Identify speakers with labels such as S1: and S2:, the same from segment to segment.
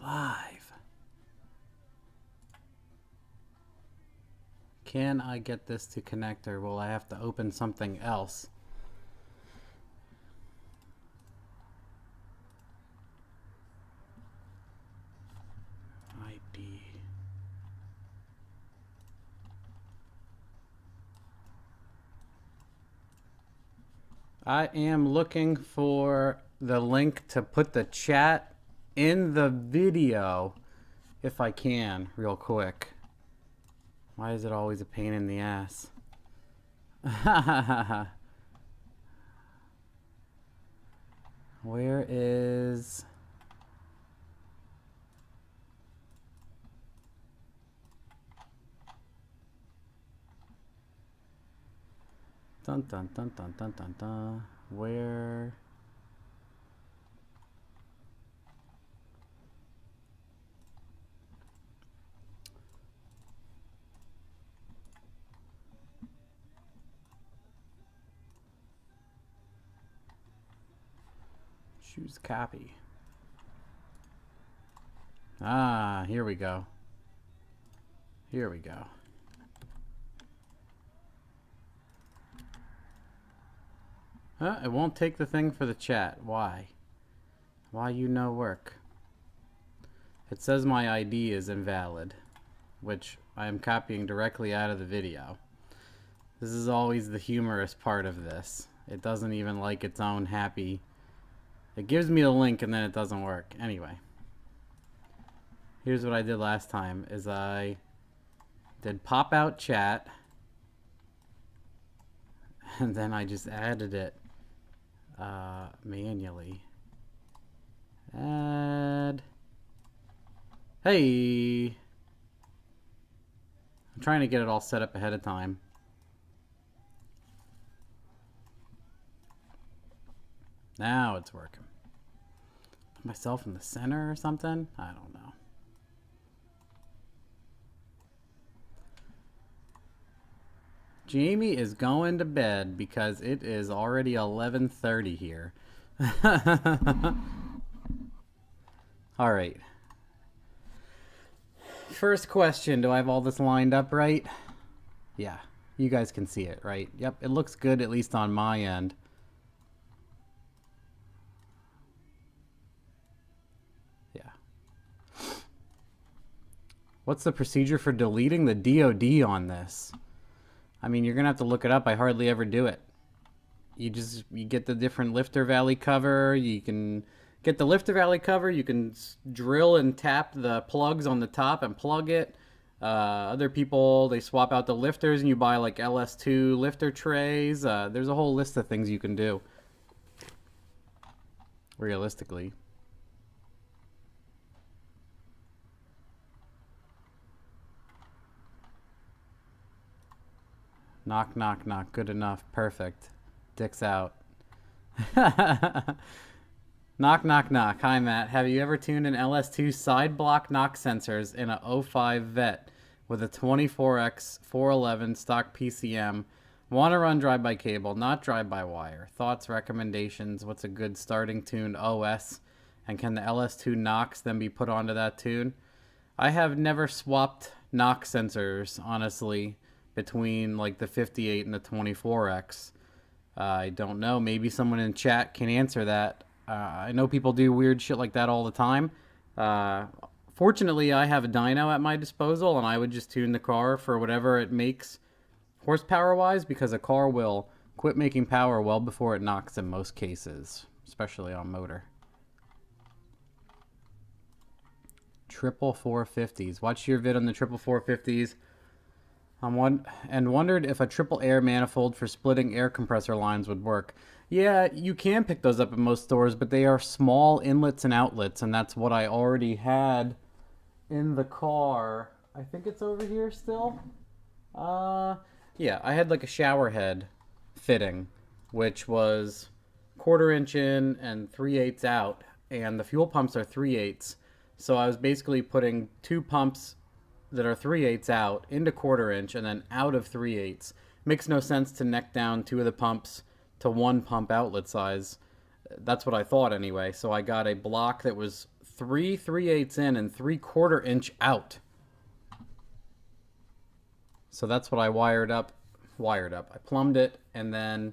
S1: 5. Can I get this to connect, or will I have to open something else? ID. I am looking for the link to put the chat in the video if I can, real quick. Why is it always a pain in the ass? Where is... Dun dun dun dun dun dun dun. Where... Choose copy. Ah, here we go. Here we go. It won't take the thing for the chat. Why? Why you no work? It says my ID is invalid, which I am copying directly out of the video. This is always the humorous part of this. It doesn't even like its own happy... It gives me the link and then it doesn't work. Anyway. Here's what I did last time, is I did pop out chat, and then I just added it manually. Add. Hey! I'm trying to get it all set up ahead of time. Now it's working. Put myself in the center or something? I don't know. Jamie is going to bed because it is already 11:30 here. All right. First question, do I have all this lined up right? Yeah, you guys can see it, right? Yep, it looks good, at least on my end. Yeah. What's the procedure for deleting the DOD on this? I mean, you're gonna have to look it up. I hardly ever do it. You get the different lifter valley cover. You can get the lifter valley cover. You can drill and tap the plugs on the top and plug it. Other people, they swap out the lifters and you buy like LS2 lifter trays. There's a whole list of things you can do. Realistically. Knock, knock, knock. Good enough. Perfect. Dick's out. Knock, knock, knock. Hi, Matt. Have you ever tuned an LS2 side block knock sensors in a 05 vet with a 24x 411 stock PCM? Want to run drive-by cable, not drive-by-wire. Thoughts, recommendations? What's a good starting tune OS? And can the LS2 knocks then be put onto that tune? I have never swapped knock sensors, honestly, between like the 58 and the 24x. I don't know. Maybe someone in chat can answer that. I know people do weird shit like that all the time. Fortunately, I have a dyno at my disposal, and I would just tune the car for whatever it makes horsepower-wise, because a car will quit making power well before it knocks in most cases, especially on motor. Triple 450s. Watch your vid on the triple 450s. And wondered if a triple air manifold for splitting air compressor lines would work. Yeah, you can pick those up at most stores, but they are small inlets and outlets, and that's what I already had in the car. I think it's over here still. Yeah, I had like a shower head fitting, which was 1/4 inch in and 3/8 out, and the fuel pumps are 3/8. So I was basically putting 2 pumps that are 3/8 out into 1/4 inch and then out of 3/8. Makes no sense to neck down 2 of the pumps to 1 pump outlet size. That's what I thought anyway. So I got a block that was 3 3/8 in and 3/4 inch out. So that's what I wired up. I plumbed it, and then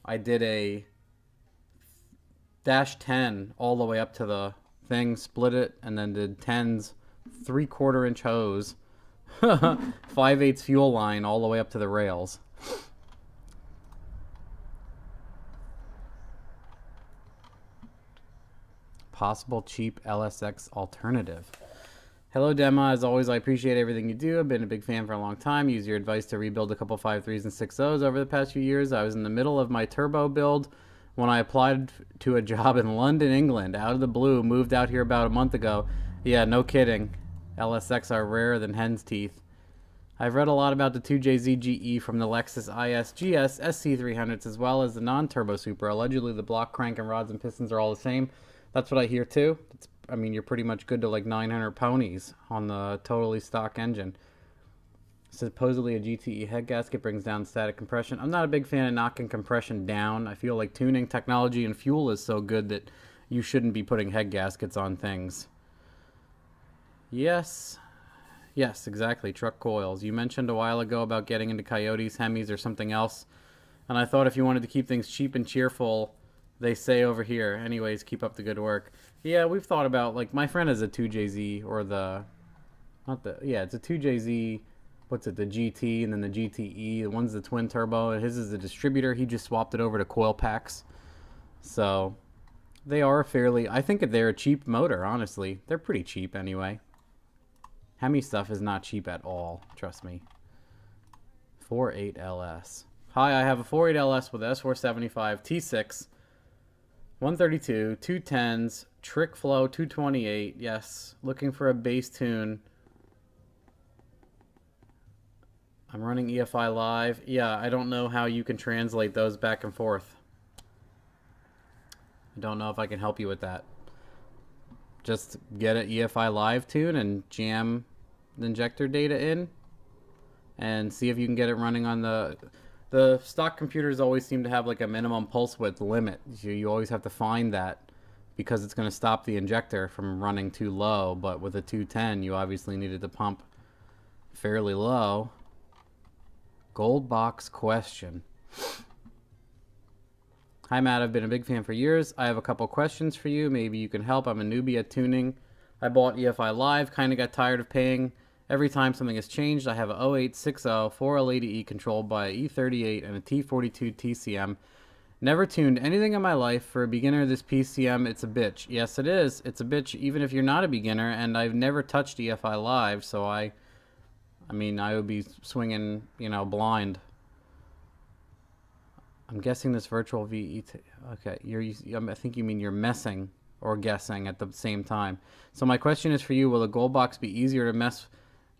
S1: I did a -10 all the way up to the thing, split it, and then did 10s, 3/4 inch hose, 5/8 fuel line all the way up to the rails. Possible cheap LSX alternative. Hello, Dema. As always, I appreciate everything you do. I've been a big fan for a long time. Use your advice to rebuild a couple 5.3s and 6.0s over the past few years. I was in the middle of my turbo build when I applied to a job in London, England. Out of the blue, moved out here about a month ago. Yeah, no kidding. LSX are rarer than hen's teeth. I've read a lot about the 2JZGE from the Lexus IS GS SC300s as well as the non-turbo Super. Allegedly, the block, crank, and rods and pistons are all the same. That's what I hear too. I mean, you're pretty much good to like 900 ponies on the totally stock engine. Supposedly a GTE head gasket brings down static compression. I'm not a big fan of knocking compression down. I feel like tuning technology and fuel is so good that you shouldn't be putting head gaskets on things. Yes, exactly. Truck coils. You mentioned a while ago about getting into Coyotes, Hemis, or something else. And I thought if you wanted to keep things cheap and cheerful, they say over here. Anyways, keep up the good work. Yeah, we've thought about, like, my friend has a 2JZ, or it's a 2JZ, what's it, the GT, and then the GTE. The one's the twin turbo, and his is a distributor. He just swapped it over to coil packs. So, they are I think they're a cheap motor, honestly. They're pretty cheap anyway. Hemi stuff is not cheap at all, trust me. 4.8 LS. Hi, I have a 4.8 LS with S475 T6. 132, 210s, trick flow 228. Yes, looking for a bass tune. I'm running EFI Live. Yeah, I don't know how you can translate those back and forth. I don't know if I can help you with that. Just get an EFI Live tune and jam the injector data in and see if you can get it running on the stock computers always seem to have like a minimum pulse width limit. You always have to find that because it's going to stop the injector from running too low. But with a 210, you obviously needed to pump fairly low. Gold box question. Hi, Matt. I've been a big fan for years. I have a couple questions for you. Maybe you can help. I'm a newbie at tuning. I bought EFI Live. Kind of got tired of paying every time something has changed. I have a 0860 4L80E controlled by an E38 and a T42 TCM. Never tuned anything in my life. For a beginner, this PCM, it's a bitch. Yes, it is. It's a bitch even if you're not a beginner, and I've never touched EFI Live, so I mean, I would be swinging, blind. I'm guessing this virtual VE... Okay, I think you mean you're messing or guessing at the same time. So my question is for you, will the gold box be easier to mess...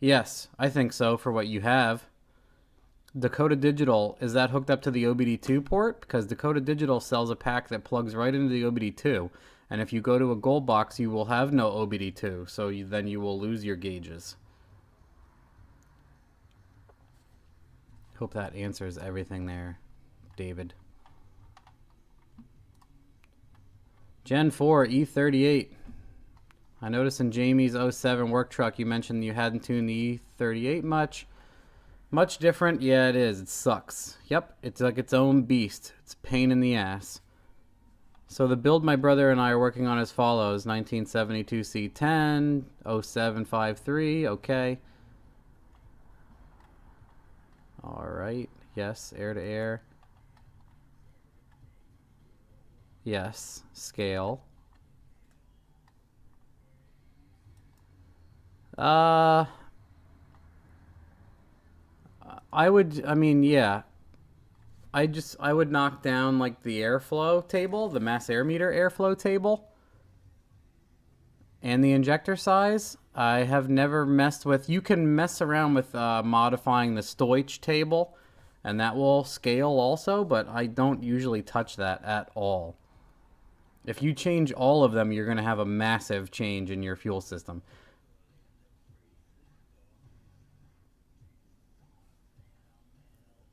S1: Yes, I think so for what you have. Dakota Digital, is that hooked up to the OBD2 port? Because Dakota Digital sells a pack that plugs right into the OBD2. And if you go to a gold box, you will have no OBD2. So then you will lose your gauges. Hope that answers everything there, David. Gen 4 E38. I noticed in Jamie's 07 work truck you mentioned you hadn't tuned the E38 much. Much different? Yeah, it is. It sucks. Yep, it's like its own beast. It's a pain in the ass. So the build my brother and I are working on as follows. 1972 C10, 0753, okay. Alright, yes, air to air. Yes, scale. Yeah. I would knock down like the airflow table, the mass air meter airflow table, and the injector size. I have never messed with, you can mess around with modifying the Stoich table, and that will scale also, but I don't usually touch that at all. If you change all of them, you're going to have a massive change in your fuel system.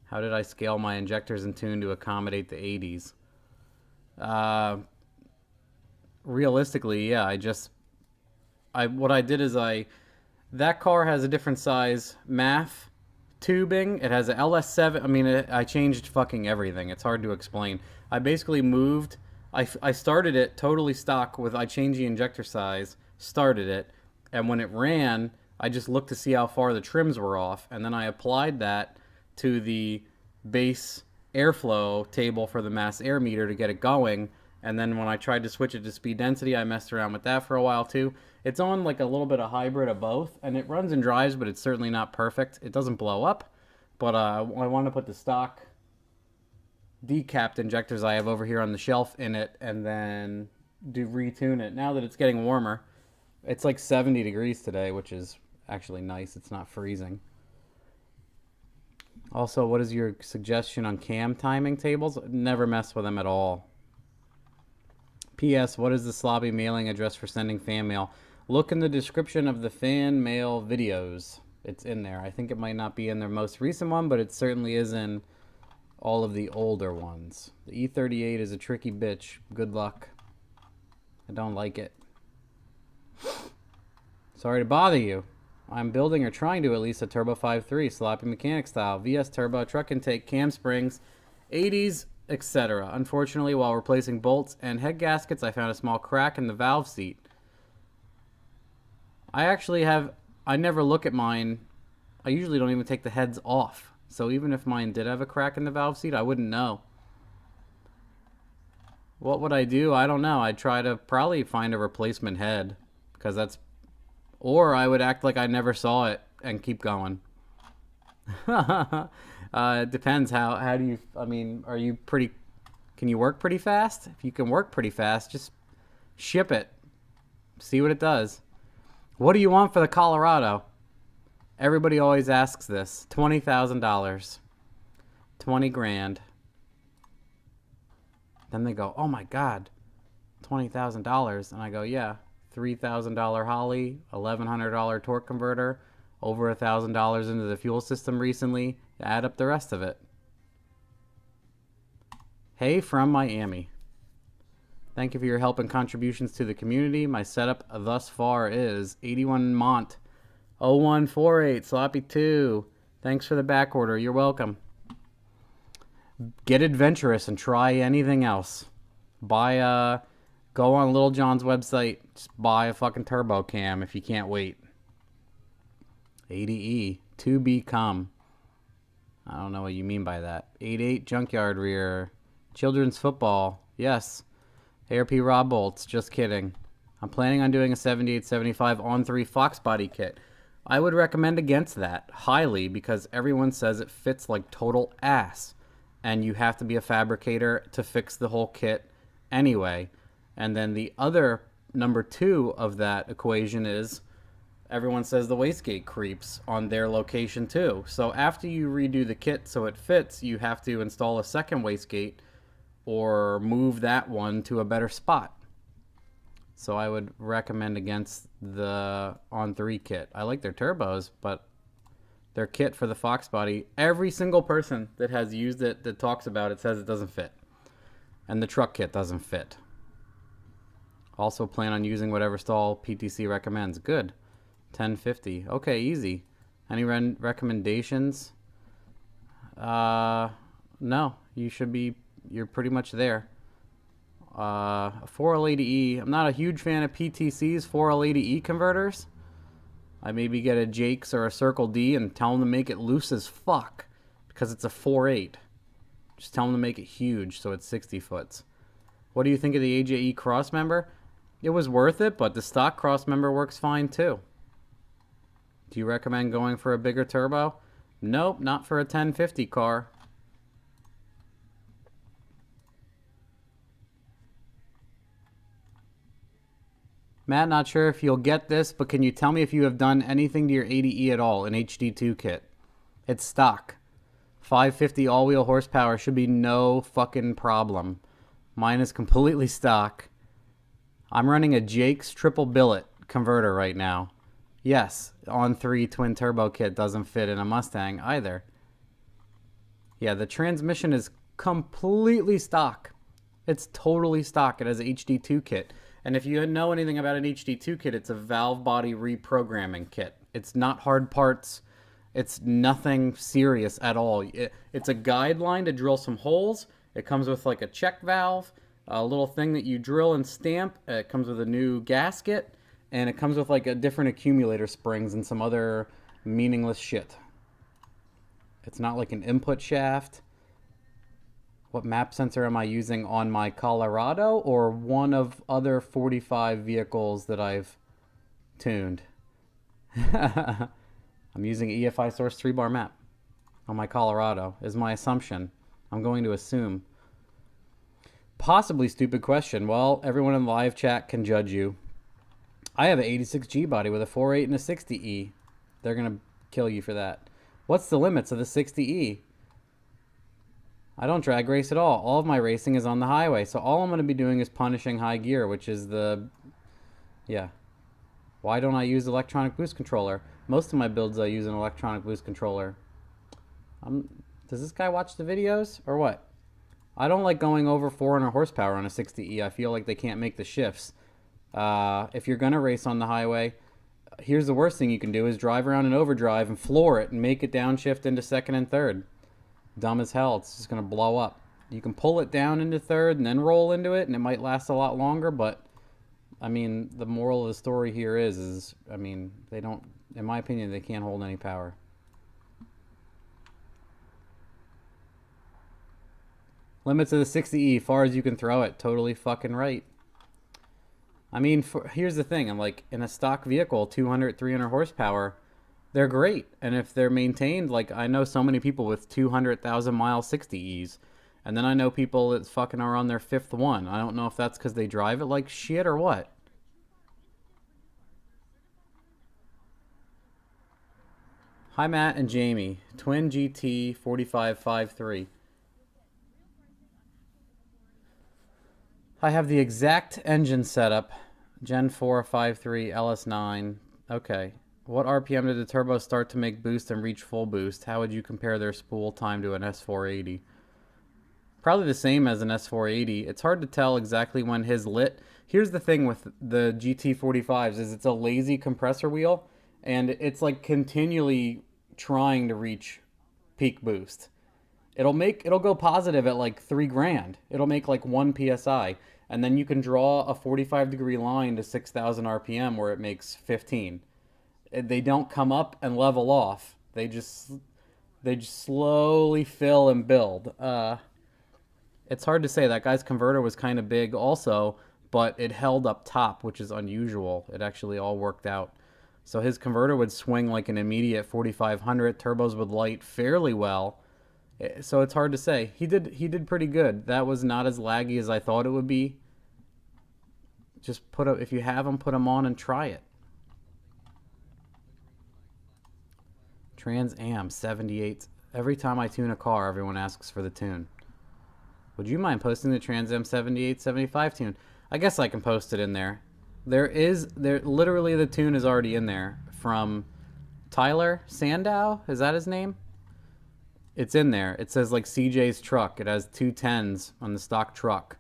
S1: How did I scale my injectors and tune to accommodate the 80s? Realistically, yeah, I just what I did is that car has a different size MAF tubing. It has a LS7. I mean, I changed fucking everything. It's hard to explain. I basically moved. I started it totally stock with. I changed the injector size, started it, and when it ran, I just looked to see how far the trims were off, and then I applied that to the base airflow table for the mass air meter to get it going. And then when I tried to switch it to speed density, I messed around with that for a while too. It's on like a little bit of hybrid of both, and it runs and drives, but it's certainly not perfect. It doesn't blow up, but I want to put the stock decapped injectors I have over here on the shelf in it, and then retune it. Now that it's getting warmer, it's like 70 degrees today, which is actually nice. It's not freezing. Also, what is your suggestion on cam timing tables? Never mess with them at all. P.S. What is the Slobby mailing address for sending fan mail? Look in the description of the fan mail videos. It's in there. I think it might not be in their most recent one, but it certainly is in all of the older ones. The E38 is a tricky bitch. Good luck. I don't like it. Sorry to bother you. I'm building, or trying to at least, a Turbo 5.3 sloppy mechanic style VS turbo, truck intake, cam springs, 80s, etc. Unfortunately, while replacing bolts and head gaskets, I found a small crack in the valve seat. I never look at mine. I usually don't even take the heads off. So even if mine did have a crack in the valve seat, I wouldn't know. What would I do? I don't know. I'd try to probably find a replacement head, because or I would act like I never saw it and keep going. It depends. How do you, I mean, can you work pretty fast? If you can work pretty fast, just ship it. See what it does. What do you want for the Colorado? Everybody always asks this. $20,000. 20 grand. Then they go, oh my God, $20,000. And I go, yeah, $3,000 Holley, $1,100 torque converter, over $1,000 into the fuel system recently. Add up the rest of it. Hey from Miami. Thank you for your help and contributions to the community. My setup thus far is 81 Mont 0148 Sloppy 2. Thanks for the back order. You're welcome. Get adventurous and try anything else. Go on Little John's website. Just buy a fucking turbo cam if you can't wait. 80E to become. I don't know what you mean by that. 88 junkyard rear. Children's football. Yes. ARP Rob bolts. Just kidding. I'm planning on doing a 7875 on 3 Fox body kit. I would recommend against that highly, because everyone says it fits like total ass, and you have to be a fabricator to fix the whole kit anyway. And then the other number 2 of that equation is everyone says the wastegate creeps on their location too. So after you redo the kit so it fits, you have to install a second wastegate or move that one to a better spot. So I would recommend against the on 3 kit. I like their turbos, but their kit for the Fox body, every single person that has used it that talks about it says it doesn't fit. And the truck kit doesn't fit. Also plan on using whatever stall PTC recommends. Good. 1050. Okay, easy. Any recommendations? No. You're pretty much there. 4L80E. I'm not a huge fan of PTC's 4L80E converters. I maybe get a Jake's or a Circle D and tell them to make it loose as fuck, because it's a 4.8. Just tell them to make it huge so it's 60 foots. What do you think of the AJE cross member? It was worth it, but the stock cross member works fine too. Do you recommend going for a bigger turbo? Nope, not for a 1050 car. Matt, not sure if you'll get this, but can you tell me if you have done anything to your 80E at all in HD2 kit? It's stock. 550 all-wheel horsepower should be no fucking problem. Mine is completely stock. I'm running a Jake's triple billet converter right now. Yes, on 3 twin turbo kit doesn't fit in a Mustang either. Yeah, the transmission is completely stock. It's totally stock. It has a HD2 kit. And if you know anything about an HD2 kit, it's a valve body reprogramming kit. It's not hard parts. It's nothing serious at all. It's a guideline to drill some holes. It comes with like a check valve, a little thing that you drill and stamp. It comes with a new gasket, and it comes with like a different accumulator springs and some other meaningless shit. It's not like an input shaft. What map sensor am I using on my Colorado or one of other 45 vehicles that I've tuned? I'm using EFI source 3-bar map on my Colorado is my assumption. I'm going to assume. Possibly stupid question. Well, everyone in the live chat can judge you. I have an 86G body with a 4.8 and a 60E. They're going to kill you for that. What's the limits of the 60E? I don't drag race at all. All of my racing is on the highway. So all I'm going to be doing is punishing high gear, which is the... Yeah. Why don't I use electronic boost controller? Most of my builds I use an electronic boost controller. Does this guy watch the videos or what? I don't like going over 400 horsepower on a 60E. I feel like they can't make the shifts. If you're going to race on the highway, here's the worst thing you can do is drive around in overdrive and floor it and make it downshift into second and third. Dumb as hell. It's just going to blow up. You can pull it down into third and then roll into it, and it might last a lot longer, but I mean, the moral of the story here is I mean, they don't, in my opinion, they can't hold any power. Limits of the 60E, far as you can throw it. Totally fucking right. I mean, here's the thing. I'm like, in a stock vehicle, 200, 300 horsepower, they're great. And if they're maintained, like, I know so many people with 200,000 mile 60Es. And then I know people that fucking are on their 5th one. I don't know if that's because they drive it like shit or what. Hi, Matt and Jamie. Twin GT 4553. I have the exact engine setup. Gen 453 LS9. Okay. What RPM did the turbo start to make boost and reach full boost? How would you compare their spool time to an S480? Probably the same as an S480. It's hard to tell exactly when his lit. Here's the thing with the GT45s is it's a lazy compressor wheel, and it's like continually trying to reach peak boost. It'll go positive at like 3 grand. It'll make like 1 PSI, and then you can draw a 45-degree line to 6,000 RPM where it makes 15. They don't come up and level off. They just slowly fill and build. It's hard to say. That guy's converter was kind of big also, but it held up top, which is unusual. It actually all worked out. So his converter would swing like an immediate 4,500. Turbos would light fairly well. So it's hard to say. He did pretty good. That was not as laggy as I thought it would be. Just if you have them, put them on and try it. Trans Am 78. Every time I tune a car, everyone asks for the tune. Would you mind posting the Trans Am 78, 75 tune? I guess I can post it in there. Literally the tune is already in there from Tyler Sandow. Is that his name? It's in there. It says like CJ's truck. It has 2 10s on the stock truck.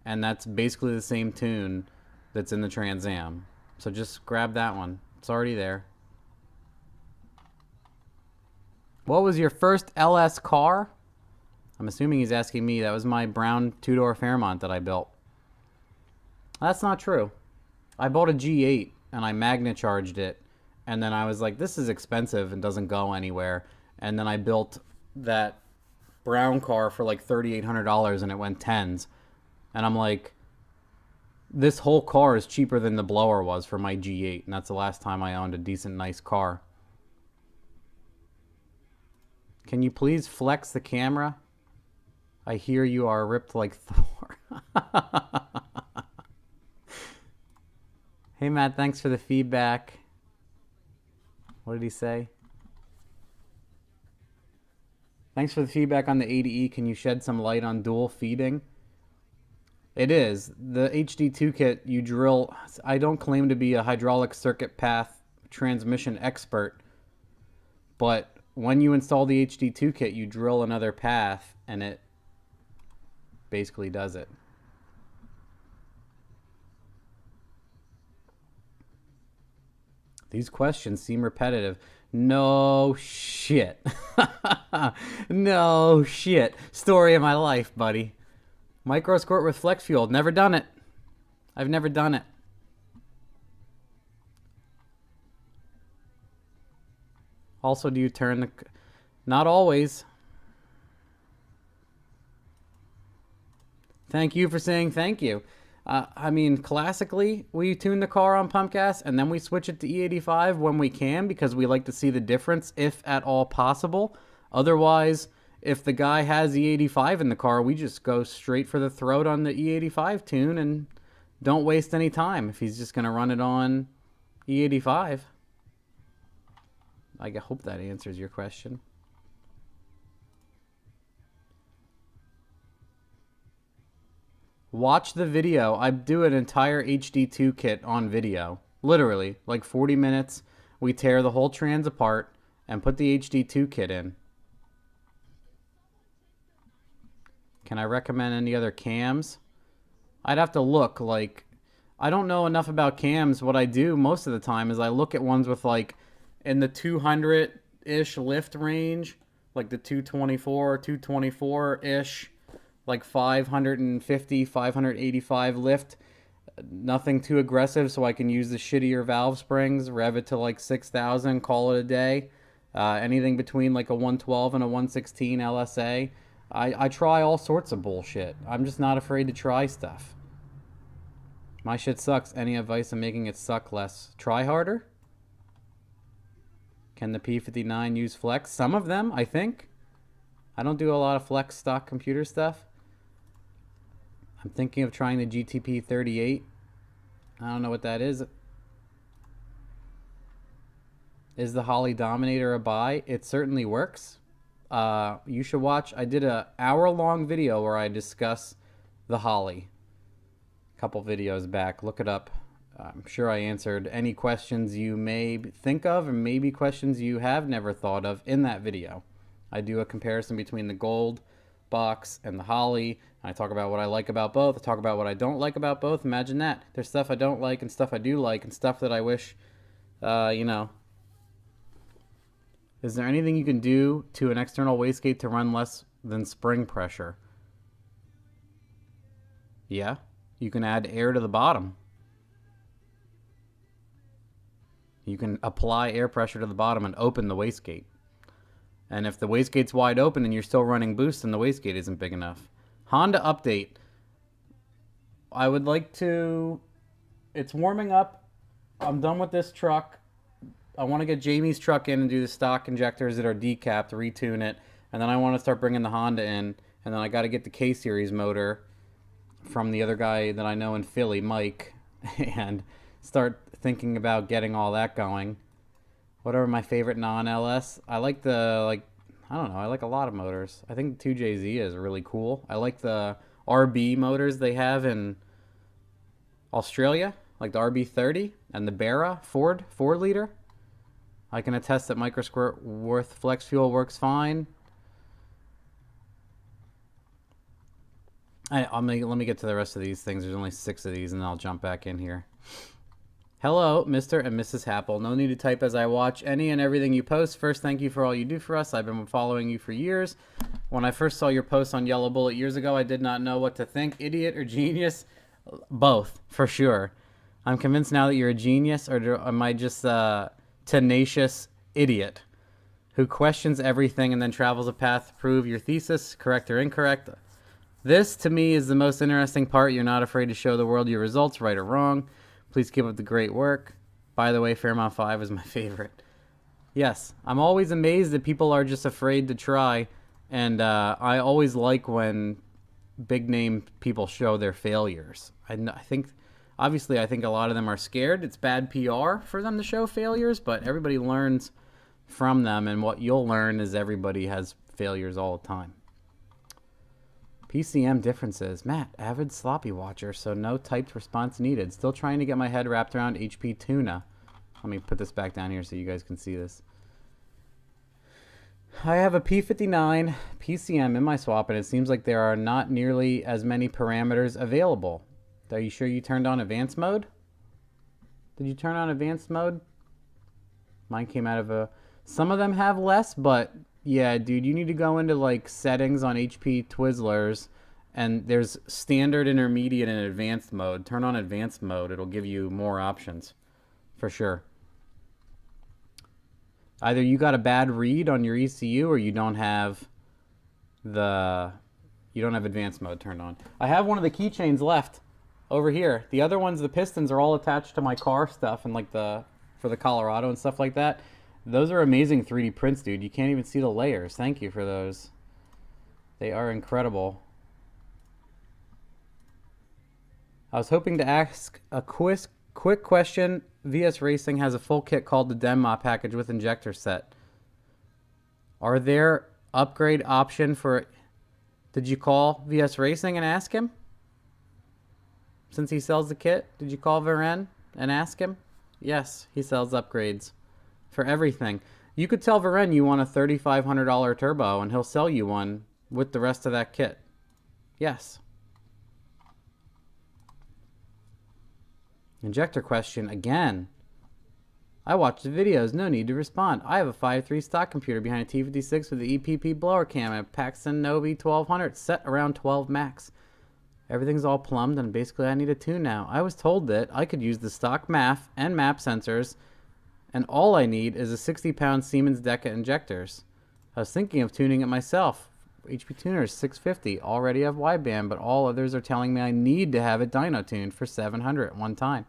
S1: And that's basically the same tune that's in the Trans Am. So just grab that one. It's already there. What was your first LS car? I'm assuming he's asking me. That was my brown 2-door Fairmont that I built. That's not true. I bought a G8 and I magnet charged it. And then I was like, this is expensive and doesn't go anywhere. And then I built that brown car for like $3,800 and it went tens. And I'm like, this whole car is cheaper than the blower was for my G8. And that's the last time I owned a decent, nice car. Can you please flex the camera? I hear you are ripped like Thor. Hey, Matt, thanks for the feedback. What did he say? Thanks for the feedback on the 80E. Can you shed some light on dual feeding? It is. The HD2 kit, you drill... I don't claim to be a hydraulic circuit path transmission expert, but when you install the HD2 kit, you drill another path, and it basically does it. These questions seem repetitive. No shit. No shit. Story of my life, buddy. Microscope with flex fuel. Never done it. I've never done it. Also, do you turn the... Not always. Thank you for saying thank you. I mean, classically, we tune the car on pump gas and then we switch it to E85 when we can because we like to see the difference if at all possible. Otherwise, if the guy has E85 in the car, we just go straight for the throat on the E85 tune and don't waste any time if he's just going to run it on E85. I hope that answers your question. Watch the video. I do an entire HD2 kit on video. Literally, like 40 minutes. We tear the whole trans apart and put the HD2 kit in. Can I recommend any other cams? I'd have to look. Like, I don't know enough about cams. What I do most of the time is I look at ones with like in the 200-ish lift range, like the 224, 224-ish. Like 550, 585 lift. Nothing too aggressive, so I can use the shittier valve springs, rev it to like 6,000, call it a day. Anything between like a 112 and a 116 LSA. I try all sorts of bullshit. I'm just not afraid to try stuff. My shit sucks. Any advice on making it suck less? Try harder? Can the P59 use flex? Some of them, I think. I don't do a lot of flex stock computer stuff. I'm thinking of trying the GTP 38. I don't know what that is. Is the Holley Dominator a buy? It certainly works. You should watch. I did an hour-long video where I discuss the Holley. A couple videos back. Look it up. I'm sure I answered any questions you may think of and maybe questions you have never thought of in that video. I do a comparison between the gold box and the Holley. I talk about what I like about both. I talk about what I don't like about both. Imagine that. There's stuff I don't like and stuff I do like and stuff that I wish, you know. Is there anything you can do to an external wastegate to run less than spring pressure? Yeah. You can add air to the bottom. You can apply air pressure to the bottom and open the wastegate. And if the wastegate's wide open and you're still running boost, then the wastegate isn't big enough. Honda update. I would like to... It's warming up. I'm done with this truck. I want to get Jamie's truck in and do the stock injectors that are decapped, retune it. And then I want to start bringing the Honda in. And then I got to get the K-Series motor from the other guy that I know in Philly, Mike. And start thinking about getting all that going. What are my favorite non-LS? I like the, I don't know, I like a lot of motors. I think the 2JZ is really cool. I like the RB motors they have in Australia, like the RB30 and the Barra Ford 4-liter. I can attest that Microscope with flex fuel works fine. Let me get to the rest of these things. There's only 6 of these, and then I'll jump back in here. Hello, Mr. and Mrs. Happel. No need to type as I watch any and everything you post. First, thank you for all you do for us. I've been following you for years. When I first saw your post on Yellow Bullet years ago, I did not know what to think. Idiot or genius? Both, for sure. I'm convinced now that you're a genius, or am I just a tenacious idiot who questions everything and then travels a path to prove your thesis, correct or incorrect? This, to me, is the most interesting part. You're not afraid to show the world your results, right or wrong. Please keep up the great work. By the way, Fairmont 5 is my favorite. Yes, I'm always amazed that people are just afraid to try. And I always like when big-name people show their failures. I think, obviously, I think a lot of them are scared. It's bad PR for them to show failures, but everybody learns from them. And what you'll learn is everybody has failures all the time. Pcm Differences. Matt, avid sloppy watcher, so no typed response needed. Still trying to get my head wrapped around HP tuna. Let me put this back down here so you guys can see this. I have a P59 PCM in my swap, and it seems like there are not nearly as many parameters available. Are you sure you turned on advanced mode? Did you turn on advanced mode? Mine came out of a... Some of them have less, but yeah, dude, you need to go into like settings on HP Twizzlers, and there's standard, intermediate, and advanced mode. Turn on advanced mode. It'll give you more options for sure. Either you got a bad read on your ECU or you don't have advanced mode turned on. I have one of the keychains left over here. The other ones, the pistons, are all attached to my car stuff and like for the Colorado and stuff like that. Those are amazing 3D prints, dude. You can't even see the layers. Thank you for those. They are incredible. I was hoping to ask a quick question. VS Racing has a full kit called the Denma package with injector set. Are there upgrade option for... Did you call VS Racing and ask him? Since he sells the kit, did you call Varen and ask him? Yes, he sells upgrades for everything. You could tell Varen you want a $3,500 turbo and he'll sell you one with the rest of that kit. Yes. Injector question again. I watched the videos, no need to respond. I have a 5.3 stock computer behind a T56 with the EPP blower cam and a Paxton Novi 1200 set around 12 max. Everything's all plumbed and basically I need a tune now. I was told that I could use the stock MAF and MAP sensors and all I need is a 60-pound Siemens Deca injectors. I was thinking of tuning it myself. HP Tuners 650 already have wideband, but all others are telling me I need to have it dyno tuned for 700 at one time,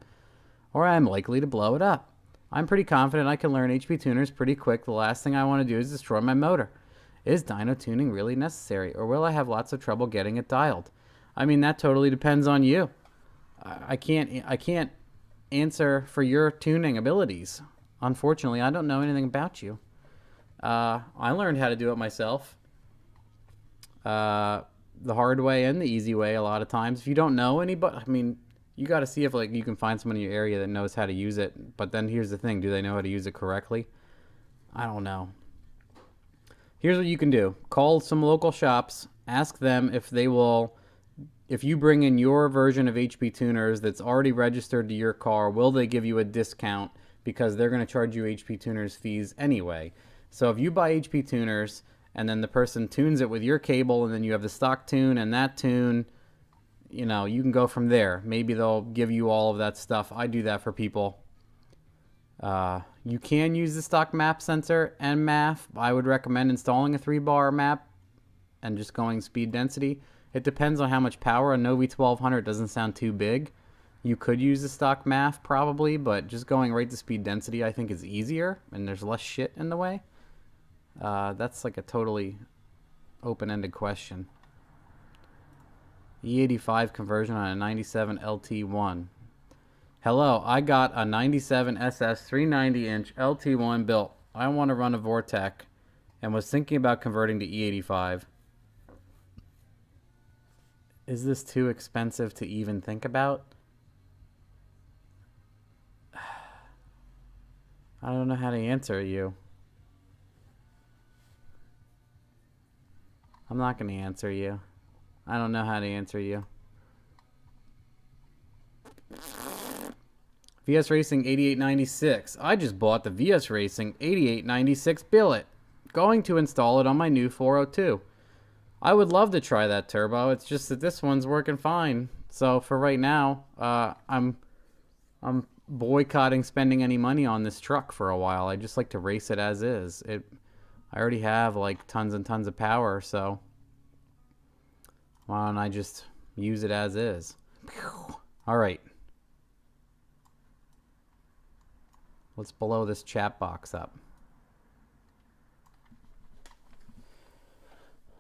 S1: or I am likely to blow it up. I'm pretty confident I can learn HP Tuners pretty quick. The last thing I want to do is destroy my motor. Is dyno tuning really necessary, or will I have lots of trouble getting it dialed? I mean, that totally depends on you. I can't answer for your tuning abilities. Unfortunately, I don't know anything about you. I learned how to do it myself. The hard way and the easy way a lot of times. If you don't know anybody, I mean, you got to see if like you can find someone in your area that knows how to use it. But then here's the thing, do they know how to use it correctly? I don't know. Here's what you can do. Call some local shops, ask them if they will, if you bring in your version of HP Tuners that's already registered to your car, will they give you a discount because they're going to charge you HP Tuners fees anyway. So if you buy HP Tuners and then the person tunes it with your cable and then you have the stock tune and that tune, you know, you can go from there. Maybe they'll give you all of that stuff. I do that for people. You can use the stock map sensor and MAF. I would recommend installing a 3-bar map and just going speed density. It depends on how much power. A Novi 1200 doesn't sound too big. You could use the stock MAF probably, but just going right to speed density I think is easier and there's less shit in the way. That's like a totally open-ended question. E85 conversion on a 97 LT1. Hello, I got a 97 SS 390-inch LT1 built. I want to run a Vortech and was thinking about converting to E85. Is this too expensive to even think about? I don't know how to answer you. I'm not going to answer you. I don't know how to answer you. VS Racing 8896. I just bought the VS Racing 8896 billet. Going to install it on my new 402. I would love to try that turbo. It's just that this one's working fine. So for right now, I'm boycotting spending any money on this truck for a while. I just like to race it as is. I already have like tons and tons of power, so why don't I just use it as is? All right. Let's blow this chat box up.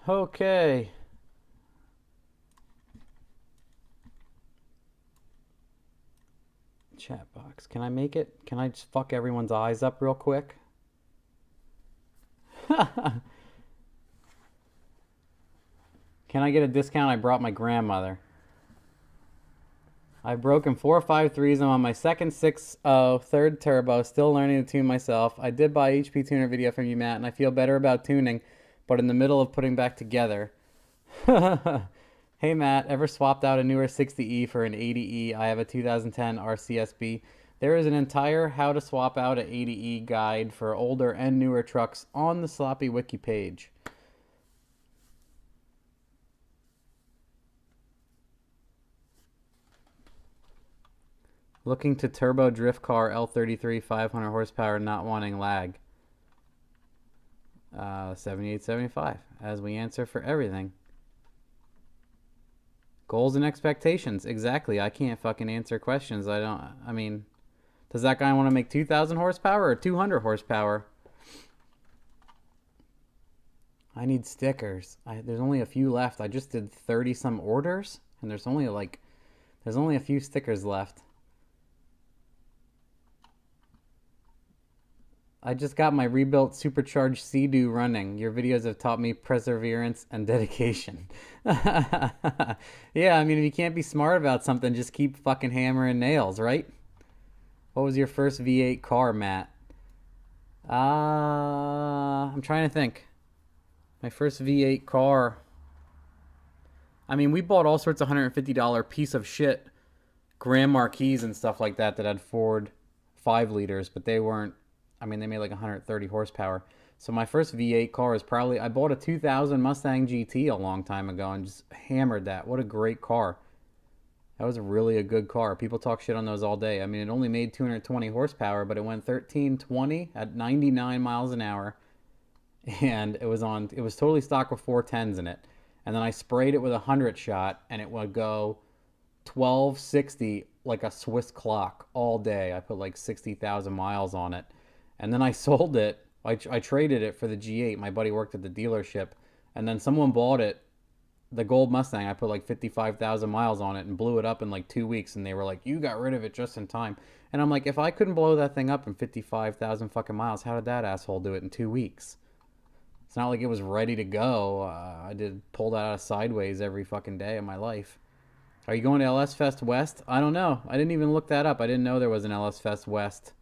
S1: Okay. Chat box. Can I make it? Can I just fuck everyone's eyes up real quick? Can I get a discount? I brought my grandmother. I've broken 4 5.3s. I'm on my second 6.0, third turbo, still learning to tune myself. I did buy HP tuner video from you, Matt, and I feel better about tuning, but in the middle of putting back together. Hey, Matt, ever swapped out a newer 60E for an 80E? I have a 2010 RCSB. There is an entire how to swap out a 80E guide for older and newer trucks on the Sloppy Wiki page. Looking to turbo drift car L33 500 horsepower, not wanting lag. 7875 as we answer for everything. Goals and expectations. Exactly. I can't fucking answer questions. I mean, does that guy want to make 2,000 horsepower or 200 horsepower? I need stickers. There's only a few left. I just did 30 some orders and there's only a few stickers left. I just got my rebuilt supercharged Sea-Doo running. Your videos have taught me perseverance and dedication. Yeah, I mean, if you can't be smart about something, just keep fucking hammering nails, right? What was your first V8 car, Matt? I'm trying to think. My first V8 car. I mean, we bought all sorts of $150 piece of shit Grand Marquis and stuff like that had Ford 5 liters, but they weren't. I mean, they made like 130 horsepower. So my first V8 car is probably, I bought a 2000 Mustang GT a long time ago and just hammered that. What a great car. That was really a good car. People talk shit on those all day. I mean, it only made 220 horsepower, but it went 1320 at 99 miles an hour. And it was totally stock with 410s in it. And then I sprayed it with a 100 shot and it would go 1260 like a Swiss clock all day. I put like 60,000 miles on it. And then I sold it. I traded it for the G8. My buddy worked at the dealership. And then someone bought it, the gold Mustang. I put like 55,000 miles on it and blew it up in like 2 weeks. And they were like, you got rid of it just in time. And I'm like, if I couldn't blow that thing up in 55,000 fucking miles, how did that asshole do it in 2 weeks? It's not like it was ready to go. I did pull that out of sideways every fucking day of my life. Are you going to LS Fest West? I don't know. I didn't even look that up. I didn't know there was an LS Fest West.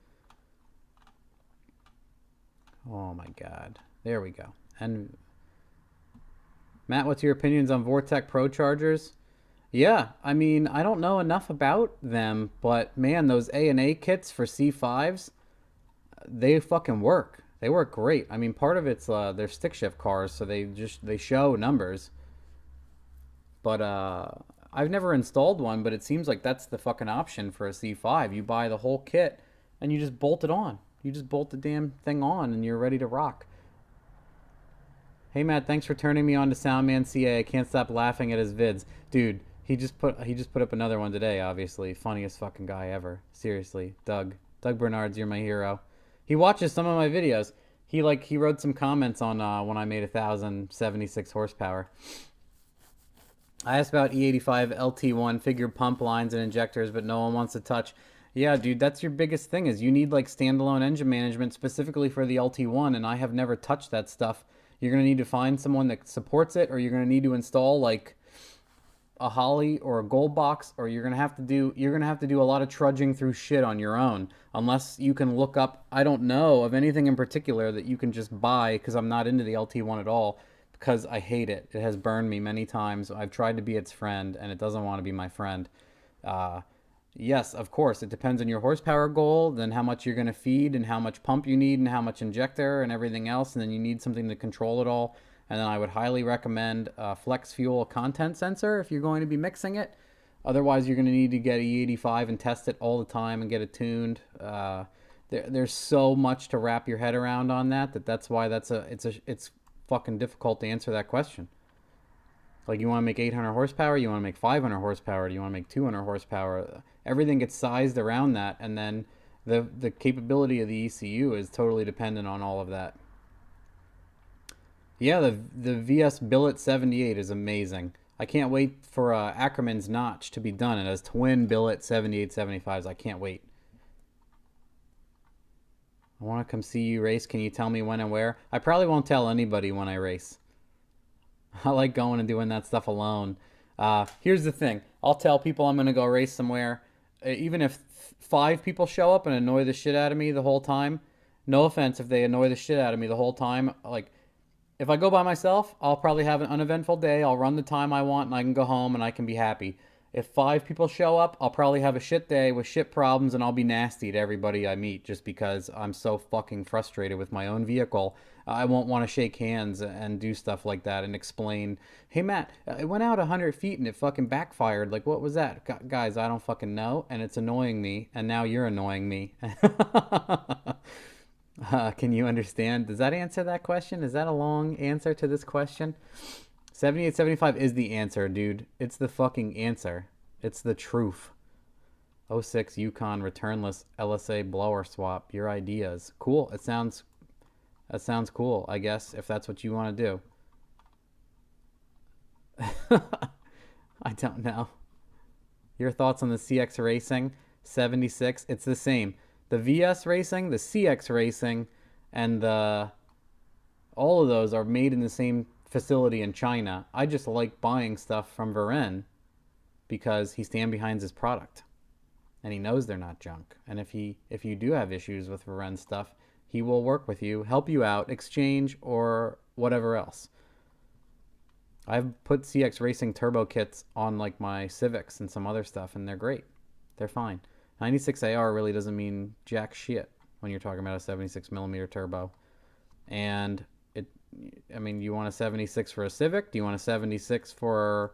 S1: Oh my god. There we go. And Matt, what's your opinions on Vortech Pro chargers? Yeah, I mean, I don't know enough about them, but man, those A&A kits for C5s, they fucking work. They work great. I mean, part of it's they're stick shift cars, so they show numbers. But I've never installed one, but it seems like that's the fucking option for a C5. You buy the whole kit and you just bolt it on. You just bolt the damn thing on and you're ready to rock. Hey Matt, thanks for turning me on to Soundman CA. I can't stop laughing at his vids. Dude, he just put up another one today, obviously. Funniest fucking guy ever. Seriously. Doug Bernard's, you're my hero. He watches some of my videos. He wrote some comments on when I made 1,076 horsepower. I asked about E85 LT1 figured pump lines and injectors, but no one wants to touch. Yeah, dude, that's your biggest thing is you need like standalone engine management specifically for the LT1, and I have never touched that stuff. You're going to need to find someone that supports it, or you're going to need to install like a Holley or a Gold Box, or you're going to have to do a lot of trudging through shit on your own, unless you can look up, I don't know of anything in particular that you can just buy, because I'm not into the LT1 at all, because I hate it. It has burned me many times. I've tried to be its friend, and it doesn't want to be my friend. Yes, of course, it depends on your horsepower goal, then how much you're going to feed, and how much pump you need, and how much injector, and everything else, and then you need something to control it all. And then I would highly recommend a flex fuel content sensor if you're going to be mixing it. Otherwise, you're going to need to get E85 and test it all the time and get it tuned. There's so much to wrap your head around on that's why it's fucking difficult to answer that question. Like, you want to make 800 horsepower, you want to make 500 horsepower, do you want to make 200 horsepower? Everything gets sized around that, and then the capability of the ECU is totally dependent on all of that. Yeah, the VS Billet 78 is amazing. I can't wait for Ackerman's notch to be done. It has twin Billet 7875s. I can't wait. I want to come see you race. Can you tell me when and where? I probably won't tell anybody when I race. I like going and doing that stuff alone. Here's the thing. I'll tell people I'm going to go race somewhere. Even if 5 people show up and annoy the shit out of me the whole time. No offense if they annoy the shit out of me the whole time. Like, if I go by myself, I'll probably have an uneventful day. I'll run the time I want and I can go home and I can be happy. If 5 people show up, I'll probably have a shit day with shit problems and I'll be nasty to everybody I meet just because I'm so fucking frustrated with my own vehicle. I won't want to shake hands and do stuff like that and explain, hey Matt, it went out 100 feet and it fucking backfired. Like, what was that? Guys, I don't fucking know. And it's annoying me. And now you're annoying me. Can you understand? Does that answer that question? Is that a long answer to this question? 7875 is the answer, dude. It's the fucking answer. It's the truth. '06 Yukon returnless LSA blower swap. Your ideas. Cool. That sounds cool, I guess, if that's what you want to do. I don't know. Your thoughts on the CX Racing 76? It's the same. The VS Racing, the CX Racing, and all of those are made in the same facility in China. I just like buying stuff from Varen because he stands behind his product and he knows they're not junk. And if you do have issues with Varen stuff, he will work with you, help you out, exchange, or whatever else. I've put CX Racing turbo kits on like my Civics and some other stuff, and they're great. They're fine. 96 AR really doesn't mean jack shit when you're talking about a 76 millimeter turbo. And you want a 76 for a Civic? Do you want a 76 for...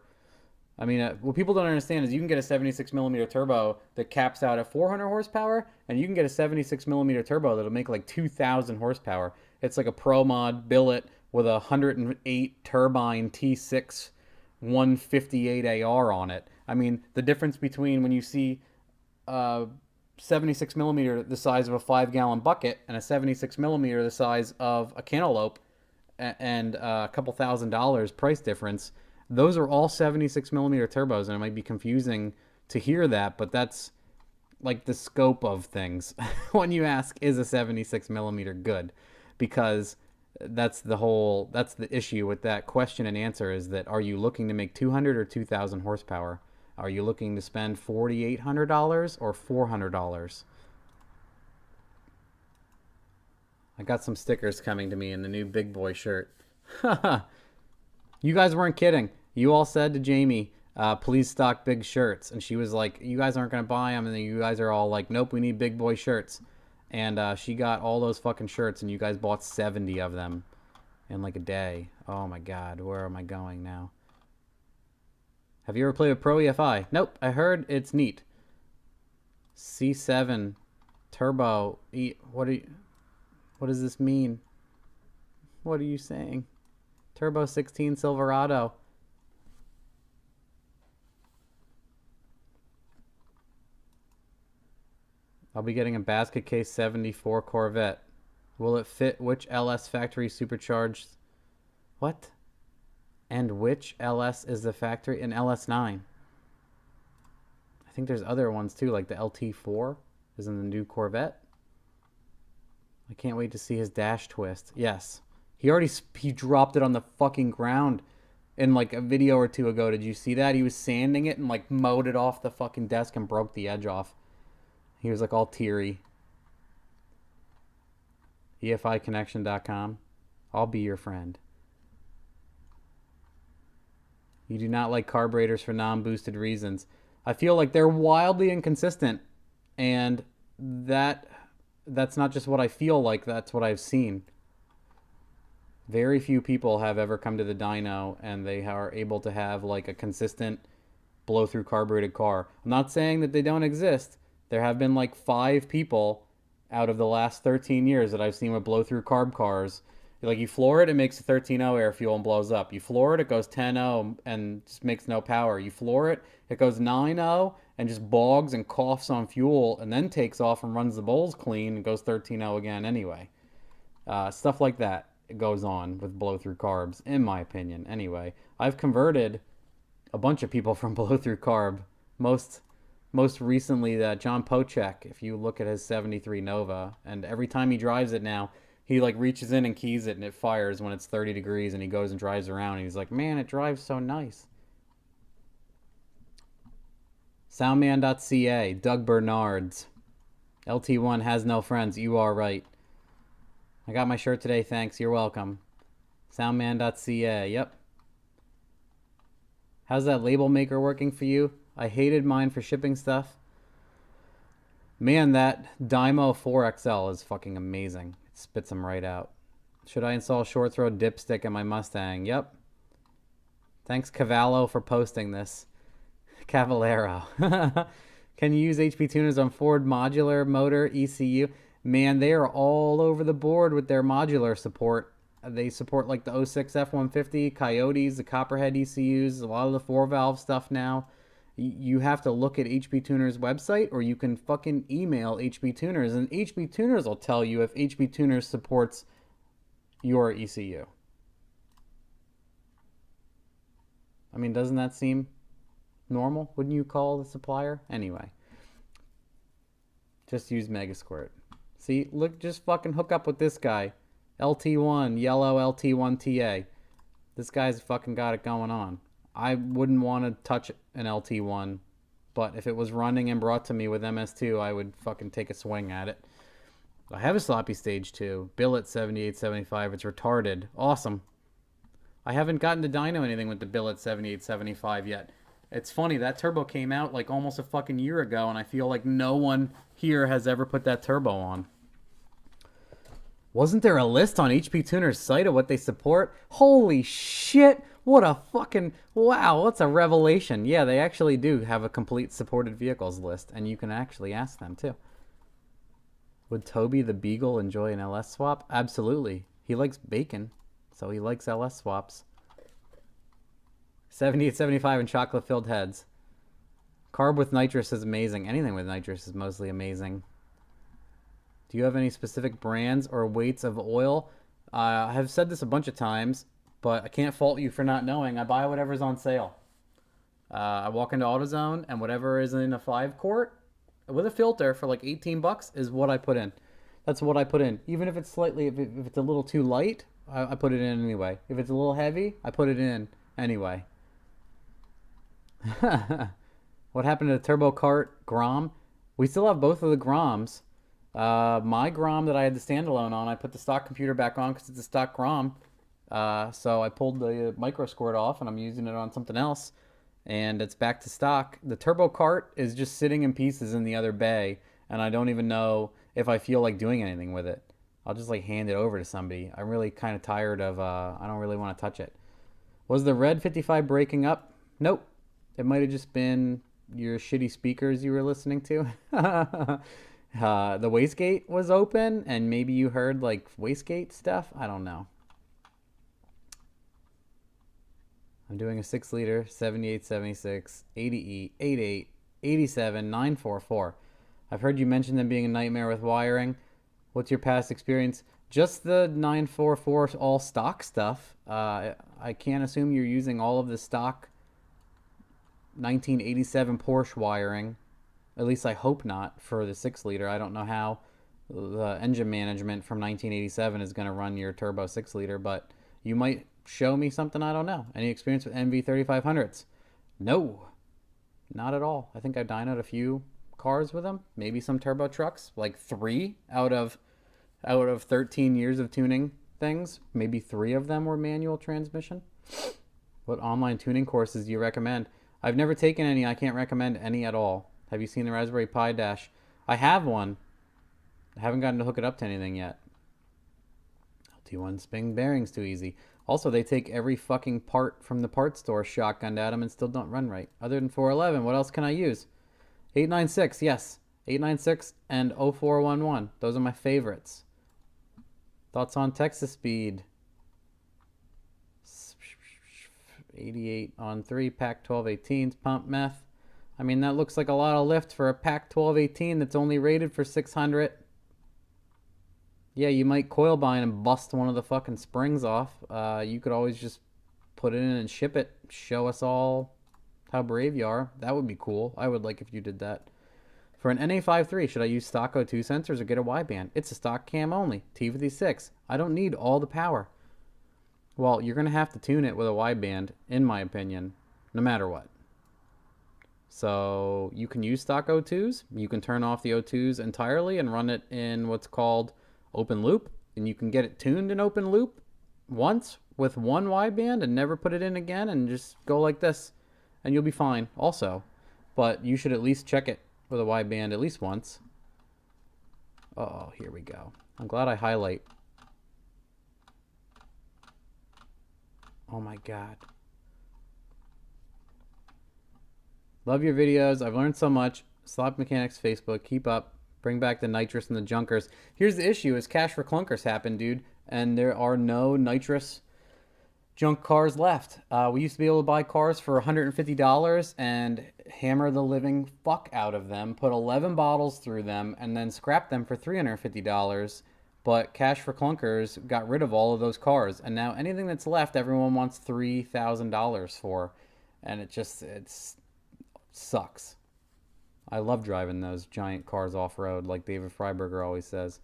S1: what people don't understand is you can get a 76 millimeter turbo that caps out at 400 horsepower, and you can get a 76 millimeter turbo that'll make like 2,000 horsepower. It's like a Pro Mod billet with a 108 turbine T6 158 AR on it. The difference between when you see 76 millimeter the size of a 5-gallon bucket and a 76 millimeter the size of a cantaloupe and a couple $1,000 price difference, those are all 76 millimeter turbos, and it might be confusing to hear that, but that's like the scope of things when you ask, is a 76 millimeter good? Because that's the issue with that question and answer, is that, are you looking to make 200 or 2,000 horsepower? Are you looking to spend $4,800 or $400? I got some stickers coming to me in the new Big Boy shirt. You guys weren't kidding. You all said to Jamie, please stock big shirts. And she was like, you guys aren't going to buy them. And then you guys are all like, nope, we need Big Boy shirts. And she got all those fucking shirts, and you guys bought 70 of them in like a day. Oh my God, where am I going now? Have you ever played with Pro EFI? Nope, I heard it's neat. C7 Turbo. What does this mean? What are you saying? Turbo 16 Silverado. I'll be getting a basket case 74 Corvette. Will it fit which LS factory supercharged? What? And which LS is the factory? An LS9. I think there's other ones too, like the LT4 is in the new Corvette. I can't wait to see his dash twist. Yes. He dropped it on the fucking ground in like a video or two ago. Did you see that? He was sanding it and like mowed it off the fucking desk and broke the edge off. He was like all teary. EFIconnection.com. I'll be your friend. You do not like carburetors for non-boosted reasons. I feel like they're wildly inconsistent, and that's not just what I feel like, that's what I've seen. Very few people have ever come to the dyno and they are able to have like a consistent blow-through carbureted car. I'm not saying that they don't exist. There have been like 5 people out of the last 13 years that I've seen with blow-through carb cars. Like, you floor it, it makes a 13.0 air fuel and blows up. You floor it, it goes 10.0 and just makes no power. You floor it, it goes 9.0 and just bogs and coughs on fuel and then takes off and runs the bowls clean and goes 13.0 again anyway. Stuff like that goes on with blow-through carbs, in my opinion. Anyway, I've converted a bunch of people from blow-through carb. Most recently, John Pochek, if you look at his 73 Nova, and every time he drives it now, he like reaches in and keys it and it fires when it's 30 degrees, and he goes and drives around and he's like, man, it drives so nice. Soundman.ca, Doug Bernards. LT1 has no friends. You are right. I got my shirt today, thanks. You're welcome. Soundman.ca, yep. How's that label maker working for you? I hated mine for shipping stuff. Man, that Dymo 4XL is fucking amazing. It spits them right out. Should I install short throw dipstick in my Mustang? Yep. Thanks, Cavallo, for posting this. Cavallero. Can you use HP tuners on Ford Modular motor ECU? Man, they are all over the board with their modular support. They support like the 06 F-150, Coyotes, the Copperhead ECUs, a lot of the 4-valve stuff now. You have to look at HP Tuners' website, or you can fucking email HP Tuners, and HP Tuners will tell you if HP Tuners supports your ECU. I mean, doesn't that seem normal? Wouldn't you call the supplier? Anyway. Just use Megasquirt. See, look, just fucking hook up with this guy. LT1, yellow LT1TA. This guy's fucking got it going on. I wouldn't want to touch an LT1, but if it was running and brought to me with MS2, I would fucking take a swing at it. I have a Sloppy Stage 2. Billet 7875. It's retarded. Awesome. I haven't gotten to dyno anything with the Billet 7875 yet. It's funny, that turbo came out like almost a fucking year ago, and I feel like no one here has ever put that turbo on. Wasn't there a list on HP Tuner's site of what they support? Holy shit! What a fucking... Wow, what's a revelation. Yeah, they actually do have a complete supported vehicles list, and you can actually ask them, too. Would Toby the Beagle enjoy an LS swap? Absolutely. He likes bacon, so he likes LS swaps. 7875 and chocolate-filled heads. Carb with nitrous is amazing. Anything with nitrous is mostly amazing. Do you have any specific brands or weights of oil? I have said this a bunch of times, but I can't fault you for not knowing. I buy whatever's on sale. I walk into AutoZone, and whatever is in a 5-quart with a filter for like 18 bucks is what I put in. That's what I put in. Even if it's slightly, if it's a little too light, I put it in anyway. If it's a little heavy, I put it in anyway. What happened to the Turbo Kart Grom? We still have both of the Groms. My Grom that I had the standalone on, I put the stock computer back on because it's a stock Grom. So I pulled the Microscope off, and I'm using it on something else, and it's back to stock. The Turbo Kart is just sitting in pieces in the other bay, and I don't even know if I feel like doing anything with it. I'll just like hand it over to somebody. I'm really kind of tired of, I don't really want to touch it. Was the Red 55 breaking up? Nope. It might have just been your shitty speakers you were listening to. The wastegate was open, and maybe you heard like wastegate stuff. I don't know. I'm doing a 6-liter 7876 80E 88 87 944. I've heard you mention them being a nightmare with wiring. What's your past experience? Just the 944 all stock stuff. I can't assume you're using all of the stock 1987 Porsche wiring. At least I hope not for the 6-liter. I don't know how the engine management from 1987 is going to run your turbo 6-liter, but you might show me something I don't know. Any experience with MV3500s? No, not at all. I think I've dynoed a few cars with them, maybe some turbo trucks, like 3 out of 13 years of tuning things. Maybe 3 of them were manual transmission. What online tuning courses do you recommend? I've never taken any. I can't recommend any at all. Have you seen the Raspberry Pi Dash? I have one. I haven't gotten to hook it up to anything yet. LT1 spring bearings too easy. Also, they take every fucking part from the parts store shotgunned at them and still don't run right. Other than 411, what else can I use? 896, yes. 896 and 0411. Those are my favorites. Thoughts on Texas speed? 88 on 3, pack 1218s, pump meth. I mean, that looks like a lot of lift for a pack 1218 that's only rated for 600. Yeah, you might coil bind and bust one of the fucking springs off. You could always just put it in and ship it. Show us all how brave you are. That would be cool. I would like if you did that. For an NA53, should I use stock O2 sensors or get a wideband? It's a stock cam only. T56. I don't need all the power. Well, you're going to have to tune it with a wideband, in my opinion, no matter what. So you can use stock O2s. You can turn off the O2s entirely and run it in what's called open loop. And you can get it tuned in open loop once with one wideband and never put it in again and just go like this. And you'll be fine also. but you should at least check it with a wideband at least once. Oh, here we go. I'm glad I highlight. Oh my God. Love your videos. I've learned so much. Slop Mechanics Facebook. Keep up. Bring back the nitrous and the junkers. Here's the issue is cash for clunkers happen, dude. And there are no nitrous junk cars left. We used to be able to buy cars for $150 and hammer the living fuck out of them, put 11 bottles through them, and then scrap them for $350. But Cash for Clunkers got rid of all of those cars, and now anything that's left, everyone wants $3,000 for, and it sucks. I love driving those giant cars off-road, like David Freiberger always says.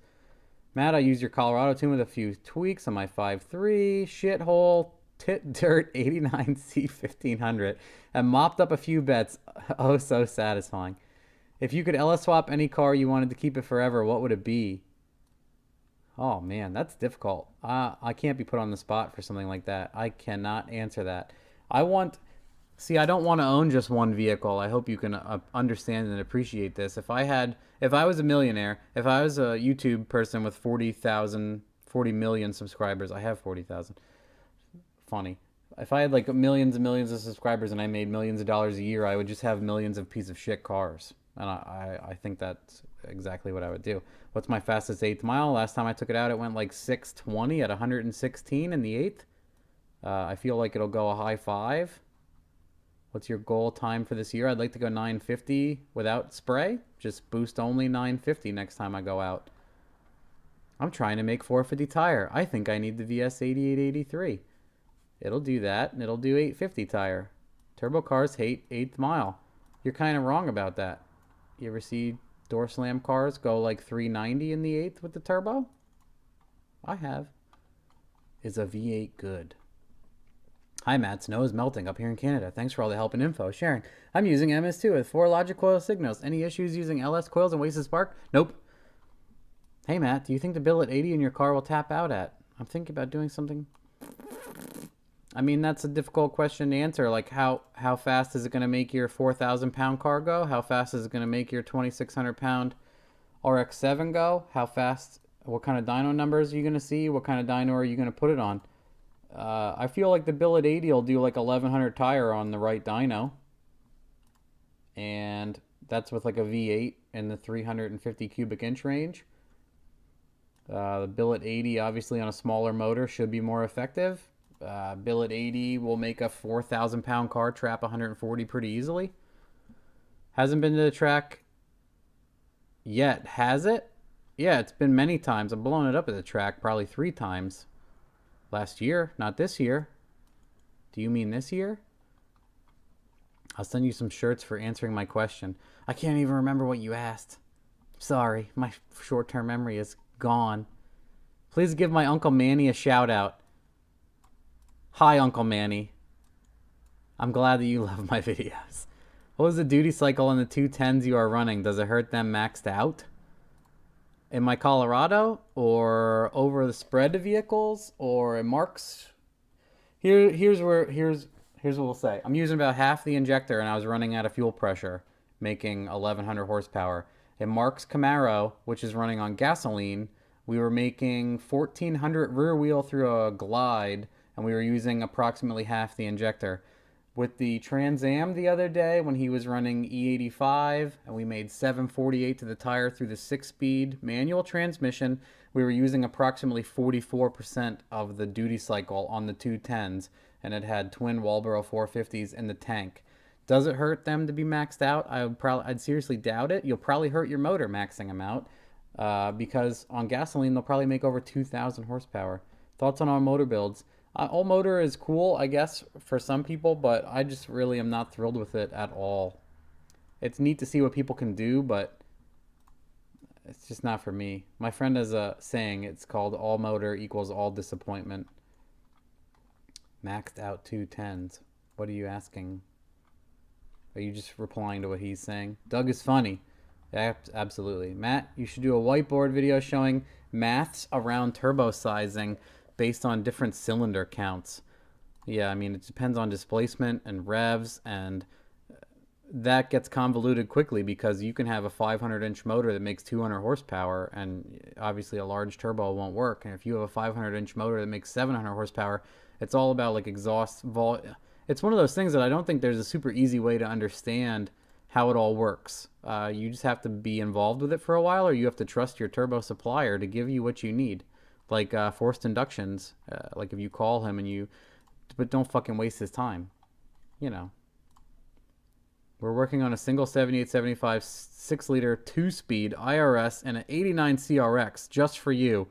S1: Matt, I used your Colorado tune with a few tweaks on my 5.3 shithole tit dirt 89C 1500 and mopped up a few bets. Oh, so satisfying. If you could LS swap any car you wanted to keep it forever, what would it be? Oh man, that's difficult. I can't be put on the spot for something like that. I cannot answer that. I don't want to own just one vehicle. I hope you can understand and appreciate this. If I was a millionaire, if I was a YouTube person with 40 million subscribers, I have 40,000. Funny. If I had like millions and millions of subscribers and I made millions of dollars a year, I would just have millions of piece of shit cars. And I think that's exactly what I would do. What's my fastest 8th mile? Last time I took it out, it went like 6:20 at 116 in the 8th. I feel like it'll go a high 5. What's your goal time for this year? I'd like to go 950 without spray. Just boost only 950 next time I go out. I'm trying to make 450 tire. I think I need the VS 8883. It'll do that, and it'll do 850 tire. Turbo cars hate 8th mile. You're kind of wrong about that. You ever see door slam cars go like 390 in the 8th with the turbo? I have. Is a V8 good? Hi Matt, snow is melting up here in Canada. Thanks for all the help and info. Sharing. I'm using MS2 with 4 logic coil signals. Any issues using LS coils and wasted spark? Nope. Hey Matt, do you think the bill at 80 in your car will tap out at? I'm thinking about doing something. I mean, that's a difficult question to answer. Like, how fast is it going to make your 4,000 pound car go? How fast is it going to make your 2,600 pound RX-7 go? How fast, what kind of dyno numbers are you going to see? What kind of dyno are you going to put it on? I feel like the bill at 80 will do like 1,100 tire on the right dyno. And that's with like a V8 in the 350 cubic inch range. The bill at 80, obviously on a smaller motor, should be more effective. Bill at 80 will make a 4,000 pound car trap 140 pretty easily. Hasn't been to the track yet, has it? Yeah, it's been many times. I've blown it up at the track probably 3 times. Last year, not this year. Do you mean this year? I'll send you some shirts for answering my question. I can't even remember what you asked. Sorry, my short-term memory is gone. Please give my Uncle Manny a shout out. Hi, Uncle Manny. I'm glad that you love my videos. What was the duty cycle on the 210s you are running? Does it hurt them maxed out? In my Colorado, or over the spread of vehicles, or in Mark's? Here's what we'll say. I'm using about half the injector, and I was running out of fuel pressure, making 1,100 horsepower. In Mark's Camaro, which is running on gasoline, we were making 1,400 rear wheel through a glide, and we were using approximately half the injector. With the Trans Am the other day, when he was running E85, and we made 748 to the tire through the 6-speed manual transmission, we were using approximately 44% of the duty cycle on the 210s, and it had twin Walbro 450s in the tank. Does it hurt them to be maxed out? I'd seriously doubt it. You'll probably hurt your motor maxing them out, because on gasoline they'll probably make over 2,000 horsepower. Thoughts on our motor builds? All motor is cool, I guess, for some people, but I just really am not thrilled with it at all. It's neat to see what people can do, but it's just not for me. My friend has a saying, it's called all motor equals all disappointment. Maxed out 210s. What are you asking? Are you just replying to what he's saying? Doug is funny. Absolutely. Matt, you should do a whiteboard video showing maths around turbo sizing based on different cylinder counts. Yeah, I mean, it depends on displacement and revs and that gets convoluted quickly because you can have a 500-inch motor that makes 200 horsepower, and obviously a large turbo won't work. And if you have a 500-inch motor that makes 700 horsepower, it's all about like exhaust volume. It's one of those things that I don't think there's a super easy way to understand how it all works. You just have to be involved with it for a while, or you have to trust your turbo supplier to give you what you need. Like forced inductions, like if you call him and you, but don't fucking waste his time, you know. We're working on a single 7875 6-liter 2-speed IRS and an 89 CRX just for you.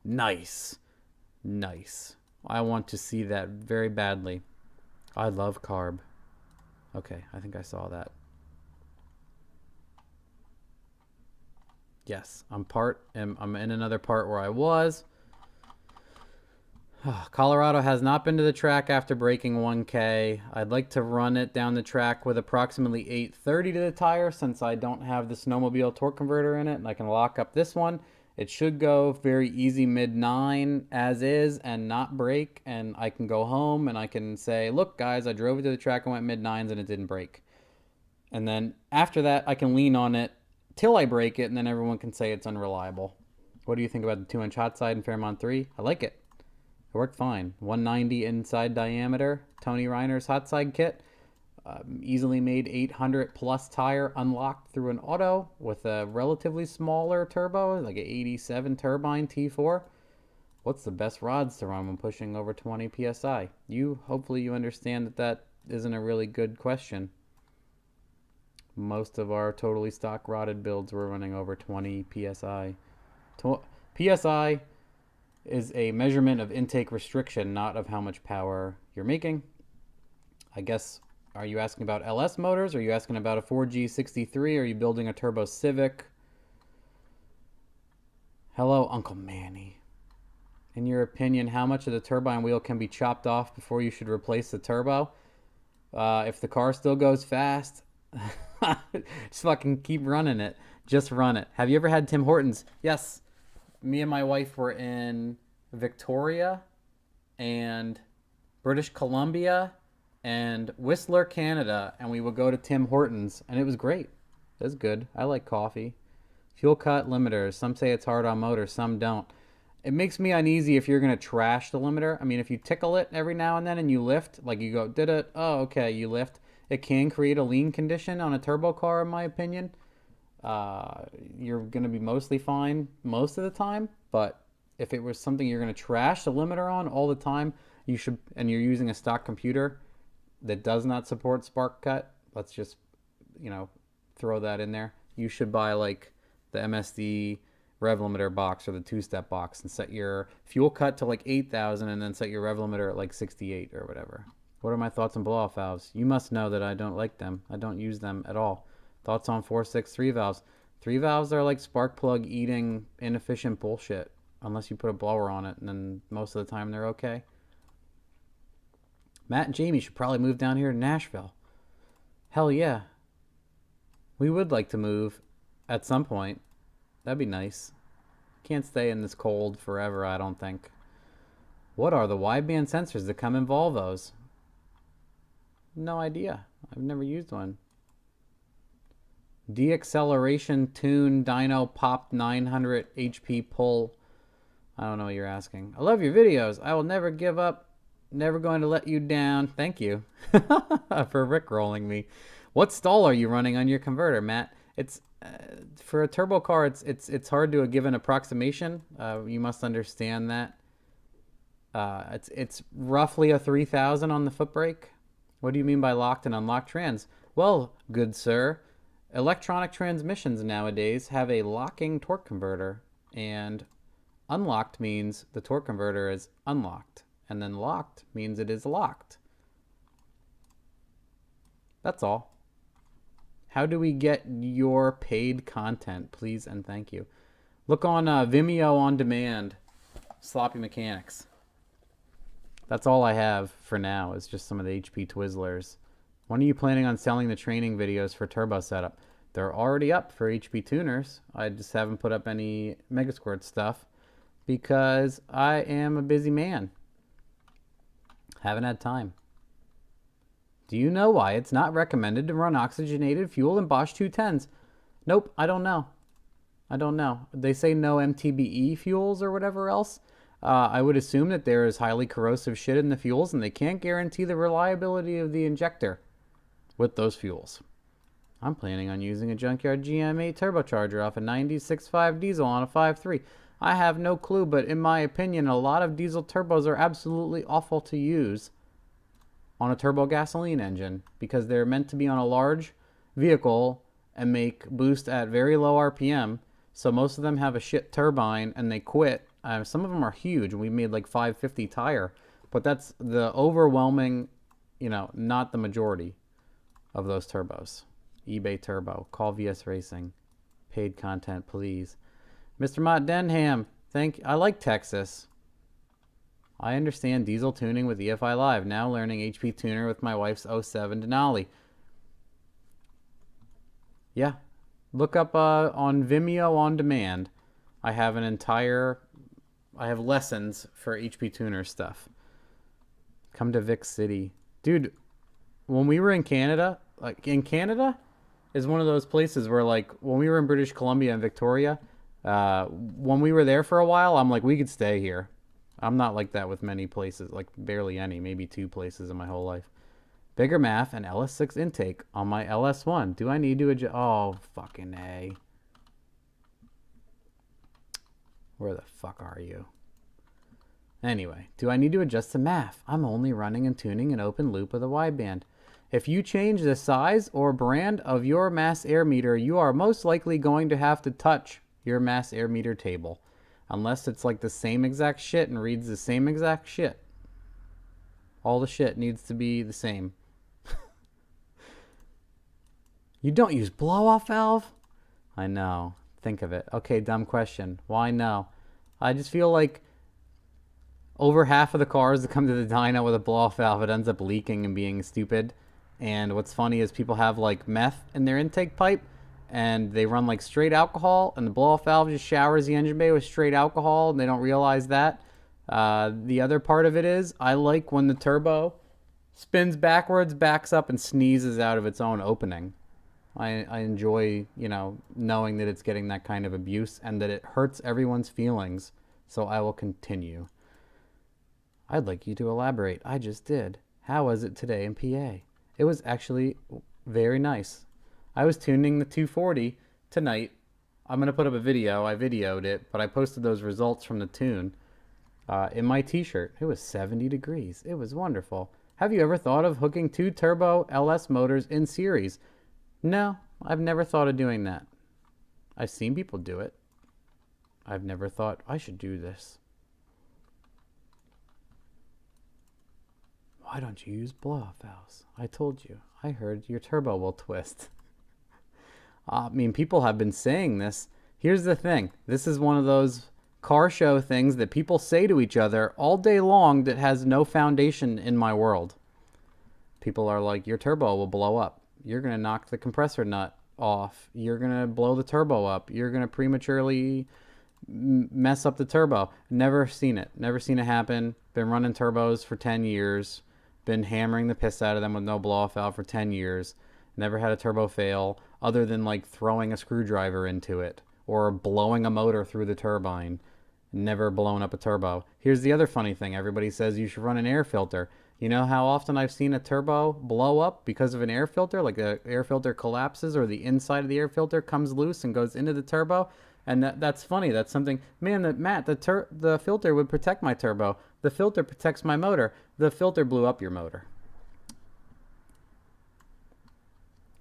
S1: Nice. Nice. I want to see that very badly. I love carb. Okay, I think I saw that. Yes, I'm in another part where I was. Colorado has not been to the track after breaking 1K. I'd like to run it down the track with approximately 830 to the tire since I don't have the snowmobile torque converter in it, and I can lock up this one. It should go very easy mid-9 as is and not break, and I can go home and I can say, look guys, I drove it to the track and went mid-9s and it didn't break. And then after that, I can lean on it till I break it, and then everyone can say it's unreliable. What do you think about the 2-inch hot side in Fairmont 3? I like it. It worked fine. 190 inside diameter. Tony Reiner's hot side kit. Easily made 800 plus tire unlocked through an auto with a relatively smaller turbo, like an 87 turbine T4. What's the best rods to run when pushing over 20 PSI? Hopefully you understand that isn't a really good question. Most of our totally stock rotted builds were running over 20 PSI. PSI is a measurement of intake restriction, not of how much power you're making. I guess, are you asking about LS motors? Are you asking about a 4G63? Are you building a turbo Civic? Hello, Uncle Manny. In your opinion, how much of the turbine wheel can be chopped off before you should replace the turbo? If the car still goes fast, just fucking keep running it. Just run it. Have you ever had Tim Hortons? Yes. Me and my wife were in Victoria and British Columbia and Whistler, Canada, and we would go to Tim Hortons, and it was great. It was good. I like coffee. Fuel cut limiters. Some say it's hard on motors, some don't. It makes me uneasy if you're going to trash the limiter. I mean, if you tickle it every now and then and you lift, like you go, did it? Oh, okay, you lift. It can create a lean condition on a turbo car, in my opinion. You're going to be mostly fine most of the time, but if it was something you're going to trash the limiter on all the time, you should, and you're using a stock computer that does not support spark cut, let's just, throw that in there. You should buy like the MSD rev limiter box or the 2-step box and set your fuel cut to like 8,000 and then set your rev limiter at like 68 or whatever. What are my thoughts on blow-off valves? You must know that I don't like them. I don't use them at all. Thoughts on 4.6 valves? 3 valves are like spark plug eating inefficient bullshit. Unless you put a blower on it, and then most of the time they're okay. Matt and Jamie should probably move down here to Nashville. Hell yeah. We would like to move at some point. That'd be nice. Can't stay in this cold forever, I don't think. What are the wideband sensors that come in Volvos? No idea. I've never used one. Deacceleration tune dyno pop 900 HP pull. I don't know what you're asking. I love your videos. I will never give up. Never going to let you down. Thank you for rickrolling me. What stall are you running on your converter, Matt? It's for a turbo car. It's hard to give an approximation. You must understand that. It's roughly a 3,000 on the foot brake. What do you mean by locked and unlocked trans? Well, good sir, electronic transmissions nowadays have a locking torque converter, and unlocked means the torque converter is unlocked, and then locked means it is locked. That's all. How do we get your paid content? Please and thank you. Look on Vimeo on demand, Sloppy Mechanics. That's all I have for now is just some of the HP Twizzlers. When are you planning on selling the training videos for turbo setup? They're already up for HP tuners. I just haven't put up any Megasquirt stuff because I am a busy man. Haven't had time. Do you know why it's not recommended to run oxygenated fuel in Bosch 210s? Nope, I don't know. I don't know. They say no MTBE fuels or whatever else. I would assume that there is highly corrosive shit in the fuels, and they can't guarantee the reliability of the injector with those fuels. I'm planning on using a junkyard GM8 turbocharger off a 96.5 diesel on a 5.3. I have no clue, but in my opinion, a lot of diesel turbos are absolutely awful to use on a turbo gasoline engine because they're meant to be on a large vehicle and make boost at very low RPM. So most of them have a shit turbine and they quit. Some of them are huge. We made like 550 tire, but that's the overwhelming, not the majority of those turbos. eBay Turbo. Call VS Racing. Paid content, please. Mr. Mott Denham. I like Texas. I understand diesel tuning with EFI Live. Now learning HP tuner with my wife's 07 Denali. Yeah. Look up on Vimeo on demand. I have lessons for HP tuner stuff. Come to Vic City. Dude, when we were in Canada, Canada is one of those places where, when we were in British Columbia and Victoria, when we were there for a while, I'm like, we could stay here. I'm not like that with many places, barely any, maybe 2 places in my whole life. Bigger MAF and LS6 intake on my LS1. Do I need to adjust? Oh, fucking A. Where the fuck are you? Anyway, do I need to adjust the MAF? I'm only running and tuning an open loop with a wideband. If you change the size or brand of your mass air meter, you are most likely going to have to touch your mass air meter table. Unless it's the same exact shit and reads the same exact shit. All the shit needs to be the same. You don't use blow-off valve? I know. Think of it. Okay, dumb question. Why no? I just feel like over half of the cars that come to the dyno with a blow-off valve, it ends up leaking and being stupid. And what's funny is people have meth in their intake pipe, and they run straight alcohol, and the blow-off valve just showers the engine bay with straight alcohol, and they don't realize that. The other part of it is, I like when the turbo spins backwards, backs up, and sneezes out of its own opening. I enjoy, knowing that it's getting that kind of abuse and that it hurts everyone's feelings, so I will continue. I'd like you to elaborate. I just did. How was it today in PA? It was actually very nice. I was tuning the 240 tonight. I'm going to put up a video. I videoed it, but I posted those results from the tune in my t-shirt. It was 70 degrees. It was wonderful. Have you ever thought of hooking 2 turbo LS motors in series? No, I've never thought of doing that. I've seen people do it. I've never thought I should do this. Why don't you use blow-off valves? I told you. I heard your turbo will twist. People have been saying this. Here's the thing. This is one of those car show things that people say to each other all day long that has no foundation in my world. People are like, your turbo will blow up. You're going to knock the compressor nut off. You're going to blow the turbo up. You're going to prematurely mess up the turbo. Never seen it. Never seen it happen. Been running turbos for 10 years. Been hammering the piss out of them with no blow-off valve for 10 years. Never had a turbo fail other than throwing a screwdriver into it or blowing a motor through the turbine. Never blown up a turbo. Here's the other funny thing. Everybody says you should run an air filter. You know how often I've seen a turbo blow up because of an air filter? The air filter collapses or the inside of the air filter comes loose and goes into the turbo. And that's funny. That's something, man, the filter would protect my turbo. The filter protects my motor. The filter blew up your motor.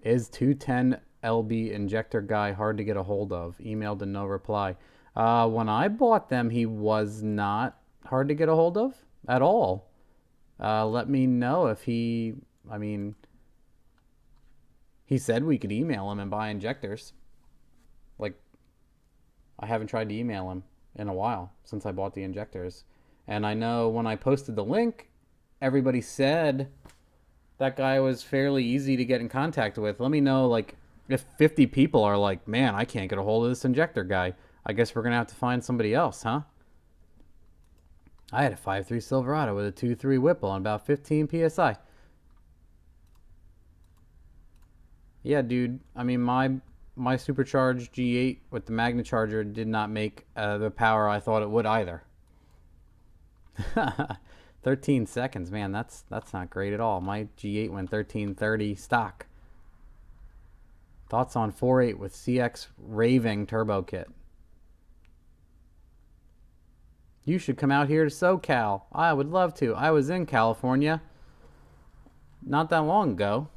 S1: Is 210 LB injector guy hard to get a hold of? Emailed and no reply. When I bought them, he was not hard to get a hold of at all. Let me know if he said we could email him and buy injectors. I haven't tried to email him in a while since I bought the injectors. And I know when I posted the link, everybody said that guy was fairly easy to get in contact with. Let me know, if 50 people are like, man, I can't get a hold of this injector guy. I guess we're going to have to find somebody else, huh? I had a 5.3 Silverado with a 2.3 Whipple on about 15 PSI. Yeah, dude. I mean, my supercharged G8 with the Magna charger did not make the power I thought it would either. 13 seconds, man. That's not great at all. My G8 went 1330 stock. Thoughts on 4.8 with CX raving turbo kit? You should come out here to SoCal. I would love to. I was in California not that long ago.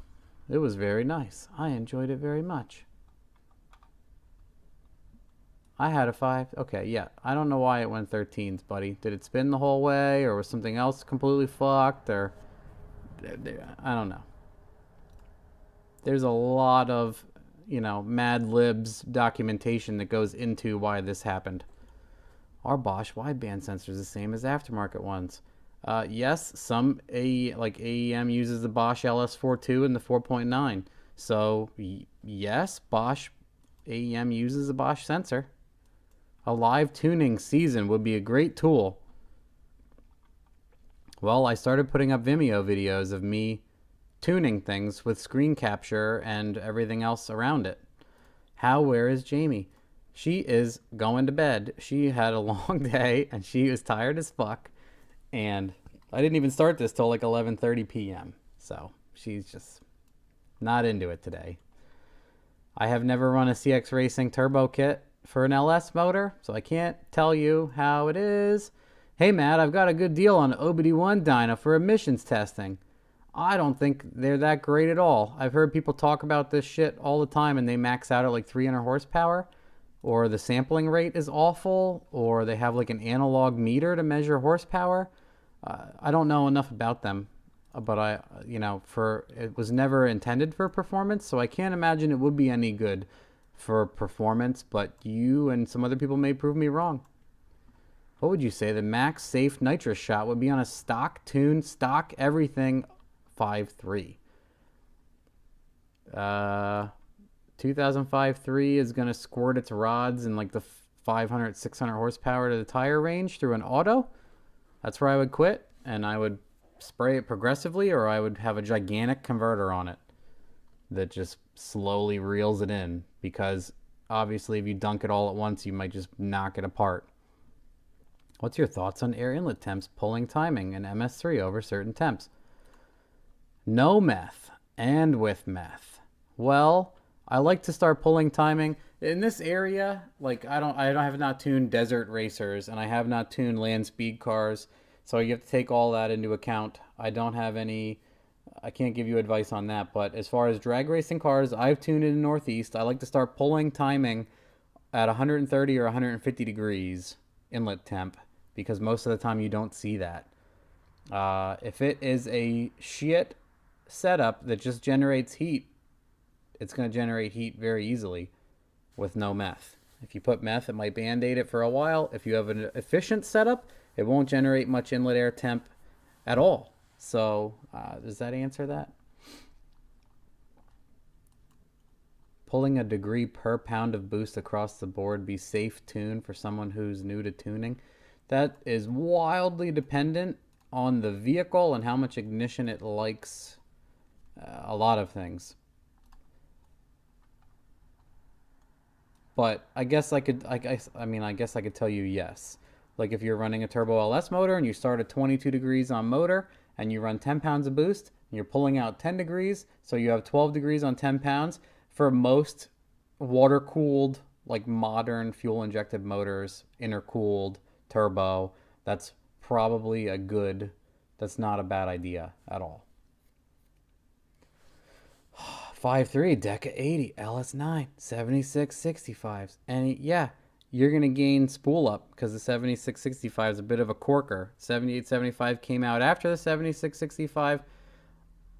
S1: It was very nice. I enjoyed it very much. I had a 5. Okay, yeah. I don't know why it went 13s, buddy. Did it spin the whole way, or was something else completely fucked, or I don't know. There's a lot of, Mad Libs documentation that goes into why this happened. Are Bosch wideband sensors the same as aftermarket ones? Yes, some like AEM uses the Bosch LS42 and the 4.9. So yes, Bosch AEM uses a Bosch sensor. A live tuning season would be a great tool. Well, I started putting up Vimeo videos of me tuning things with screen capture and everything else around it. Where is Jamie? She is going to bed. She had a long day and she was tired as fuck. And I didn't even start this till like 11:30 p.m. So she's just not into it today. I have never run a CX Racing turbo kit for an LS motor, so I can't tell you how it is. Hey Matt, I've got a good deal on OBD1 dyno for emissions testing. I don't think they're that great at all. I've heard people talk about this shit all the time and they max out at like 300 horsepower, or the sampling rate is awful, or they have like an analog meter to measure horsepower. I don't know enough about them, but it was never intended for performance, so I can't imagine it would be any good for performance, but you and some other people may prove me wrong. What would you say the max safe nitrous shot would be on a stock tune, stock everything 5.3? 2005-3 is going to squirt its rods in like the 500, 600 horsepower to the tire range through an auto. That's where I would quit, and I would spray it progressively, or I would have a gigantic converter on it that just slowly reels it in, because obviously if you dunk it all at once, you might just knock it apart. What's your thoughts on air inlet temps pulling timing and MS3 over certain temps? No meth and with meth. Well, I like to start pulling timing in this area. Like I have not tuned desert racers, and I have not tuned land speed cars, so you have to take all that into account. I can't give you advice on that, but as far as drag racing cars, I've tuned in the Northeast. I like to start pulling timing at 130 or 150 degrees inlet temp, because most of the time you don't see that. If it is a shit setup that just generates heat, it's going to generate heat very easily with no meth. If you put meth, it might band-aid it for a while. If you have an efficient setup, it won't generate much inlet air temp at all. So does that answer that? Pulling a degree per pound of boost across the board be safe tune for someone who's new to tuning? That is wildly dependent on the vehicle and how much ignition it likes. A lot of things. But I guess I could tell you yes. Like if you're running a turbo LS motor and you start at 22 degrees on motor and you run 10 pounds of boost and you're pulling out 10 degrees, so you have 12 degrees on 10 pounds. For most water cooled, like modern fuel injected motors, intercooled, turbo, that's not a bad idea at all. 5.3 Deca 80 LS9 7665s, and yeah, you're gonna gain spool up because the 7665 is a bit of a corker. 7875 came out after the 7665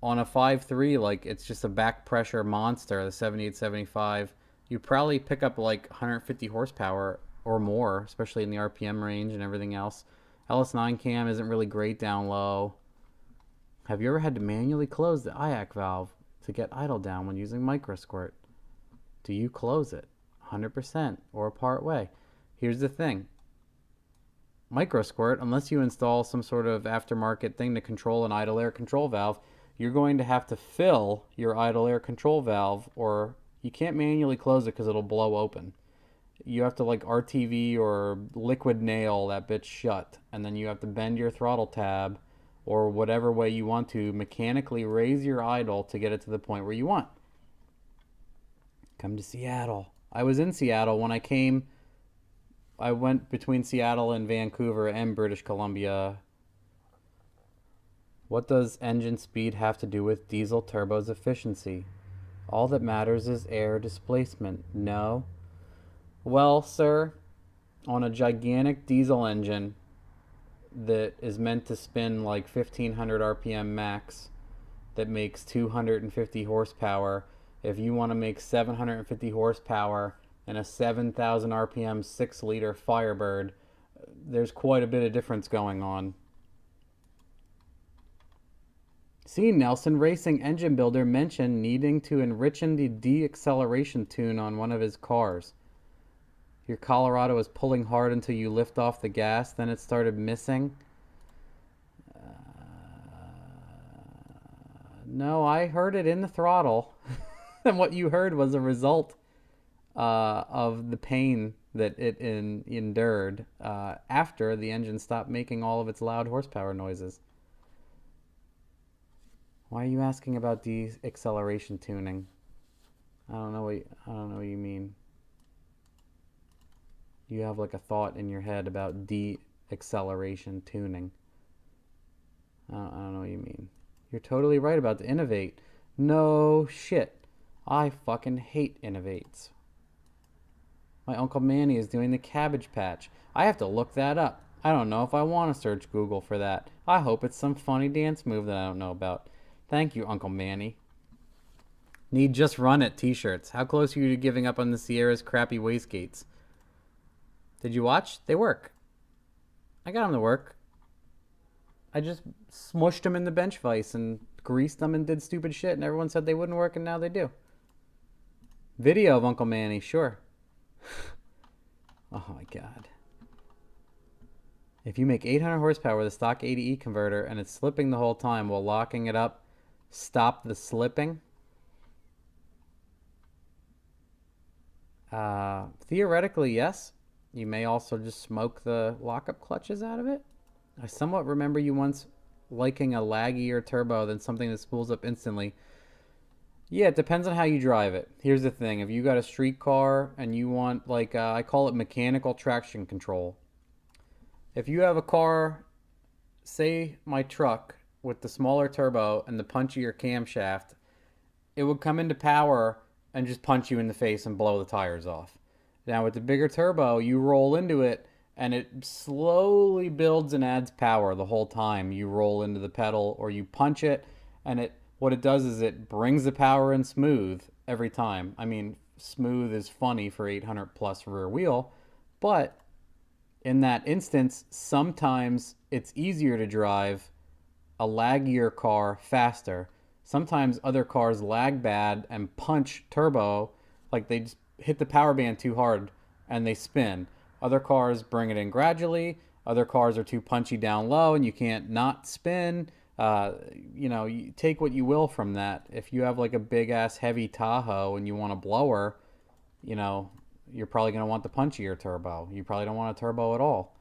S1: on a 5.3, like it's just a back pressure monster. The 7875, you probably pick up like 150 horsepower or more, especially in the RPM range and everything else. LS9 cam isn't really great down low. Have you ever had to manually close the Iock valve to get idle down when using Microscope? Do you close it 100% or part way? Here's the thing. Microscope, unless you install some sort of aftermarket thing to control an idle air control valve, you're going to have to fill your idle air control valve, or you can't manually close it because it'll blow open. You have to like RTV or liquid nail that bitch shut, and then you have to bend your throttle tab or whatever way you want to mechanically raise your idle to get it to the point where you want. Come to Seattle. I was in Seattle when I came. I went between Seattle and Vancouver and British Columbia. What does engine speed have to do with diesel turbo's efficiency? All that matters is air displacement. No. Well, sir, on a gigantic diesel engine that is meant to spin like 1500 RPM max, that makes 250 horsepower, if you want to make 750 horsepower and a 7,000 RPM 6-liter Firebird, there's quite a bit of difference going on. See, Nelson Racing engine builder mentioned needing to enrich the de-acceleration tune on one of his cars. Your Colorado was pulling hard until you lift off the gas, then it started missing. No, I heard it in the throttle. And what you heard was a result of the pain that it endured after the engine stopped making all of its loud horsepower noises. Why are you asking about de-acceleration tuning? I don't know what you mean. You have like a thought in your head about de-acceleration tuning. I don't know what you mean. You're totally right about the Innovate. No shit. I fucking hate Innovates. My Uncle Manny is doing the Cabbage Patch. I have to look that up. I don't know if I want to search Google for that. I hope it's some funny dance move that I don't know about. Thank you, Uncle Manny. Need Just Run It t-shirts. How close are you to giving up on the Sierra's crappy wastegates? Did you watch? They work. I got them to work. I just smushed them in the bench vise and greased them and did stupid shit, and everyone said they wouldn't work, and now they do. Video of Uncle Manny, sure. Oh my god. If you make 800 horsepower with a stock 80E converter and it's slipping the whole time while locking it up, stop the slipping? Theoretically, yes. You may also just smoke the lockup clutches out of it. I somewhat remember you once liking a laggier turbo than something that spools up instantly. Yeah, it depends on how you drive it. Here's the thing. If you got a street car and you want, like, I call it mechanical traction control. If you have a car, say my truck, with the smaller turbo and the punchier camshaft, it would come into power and just punch you in the face and blow the tires off. Now with the bigger turbo, you roll into it and it slowly builds and adds power the whole time you roll into the pedal or you punch it, and what it does is it brings the power in smooth every time. I mean, smooth is funny for 800 plus rear wheel, but in that instance, sometimes it's easier to drive a laggier car faster. Sometimes other cars lag bad and punch turbo, like they just hit the power band too hard and they spin. Other cars bring it in gradually. Other cars are too punchy down low and you can't not spin. You take what you will from that. If you have like a big ass heavy Tahoe and you want a blower, you're probably going to want the punchier turbo. You probably don't want a turbo at all.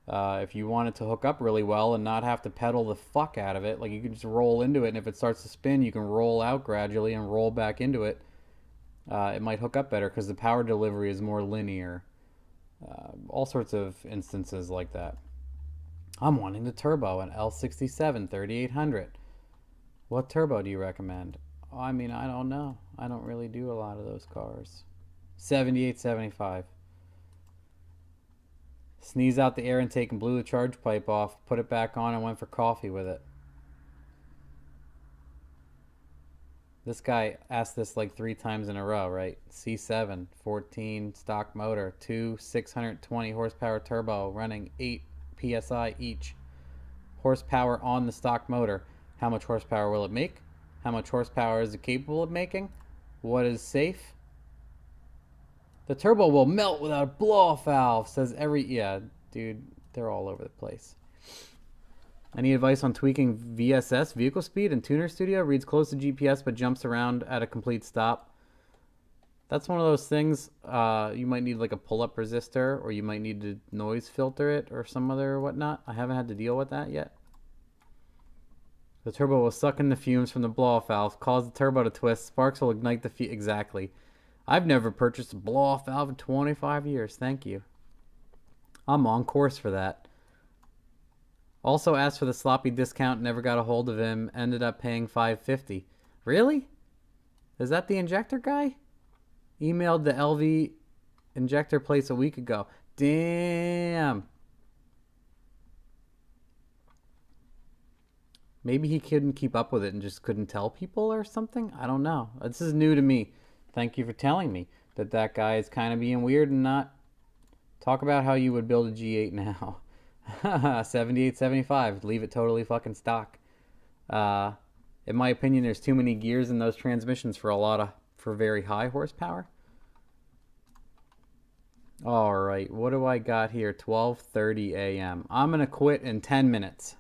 S1: If you want it to hook up really well and not have to pedal the fuck out of it, like you can just roll into it, and if it starts to spin, you can roll out gradually and roll back into it. It might hook up better because the power delivery is more linear. All sorts of instances like that. I'm wanting the turbo, an L67 3800. What turbo do you recommend? I mean, I don't know. I don't really do a lot of those cars. 78, 75. Sneezed out the air intake and blew the charge pipe off, put it back on and went for coffee with it. This guy asked this like 3 times in a row, right? C7, 14 stock motor, 2 620 horsepower turbo running 8 PSI each. Horsepower on the stock motor. How much horsepower will it make? How much horsepower is it capable of making? What is safe? The turbo will melt without a blow-off valve, says every... Yeah, dude, they're all over the place. Any advice on tweaking VSS, vehicle speed, in Tuner Studio? Reads close to GPS but jumps around at a complete stop. That's one of those things, you might need like a pull-up resistor, or you might need to noise filter it or some other whatnot. I haven't had to deal with that yet. The turbo will suck in the fumes from the blow-off valve, cause the turbo to twist, sparks will ignite the fume. Exactly. I've never purchased a blow-off valve in 25 years. Thank you. I'm on course for that. Also asked for the sloppy discount, never got a hold of him, ended up paying $550. Really? Is that the injector guy? Emailed the LV injector place a week ago. Damn. Maybe he couldn't keep up with it and just couldn't tell people or something? I don't know. This is new to me. Thank you for telling me that guy is kind of being weird and not talk about how you would build a G8 now. 7875. Leave it totally fucking stock. In my opinion, there's too many gears in those transmissions for very high horsepower. All right, what do I got here? 12:30 a.m. I'm gonna quit in 10 minutes.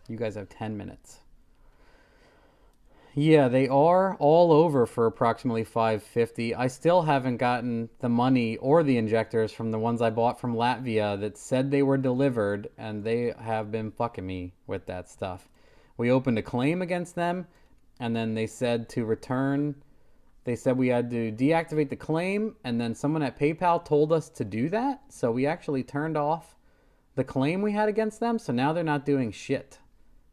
S1: You guys have 10 minutes. Yeah, they are all over for approximately $550. I still haven't gotten the money or the injectors from the ones I bought from Latvia that said they were delivered, and they have been fucking me with that stuff. We opened a claim against them, and then they said to return. They said we had to deactivate the claim, and then someone at PayPal told us to do that. So we actually turned off the claim we had against them. So now they're not doing shit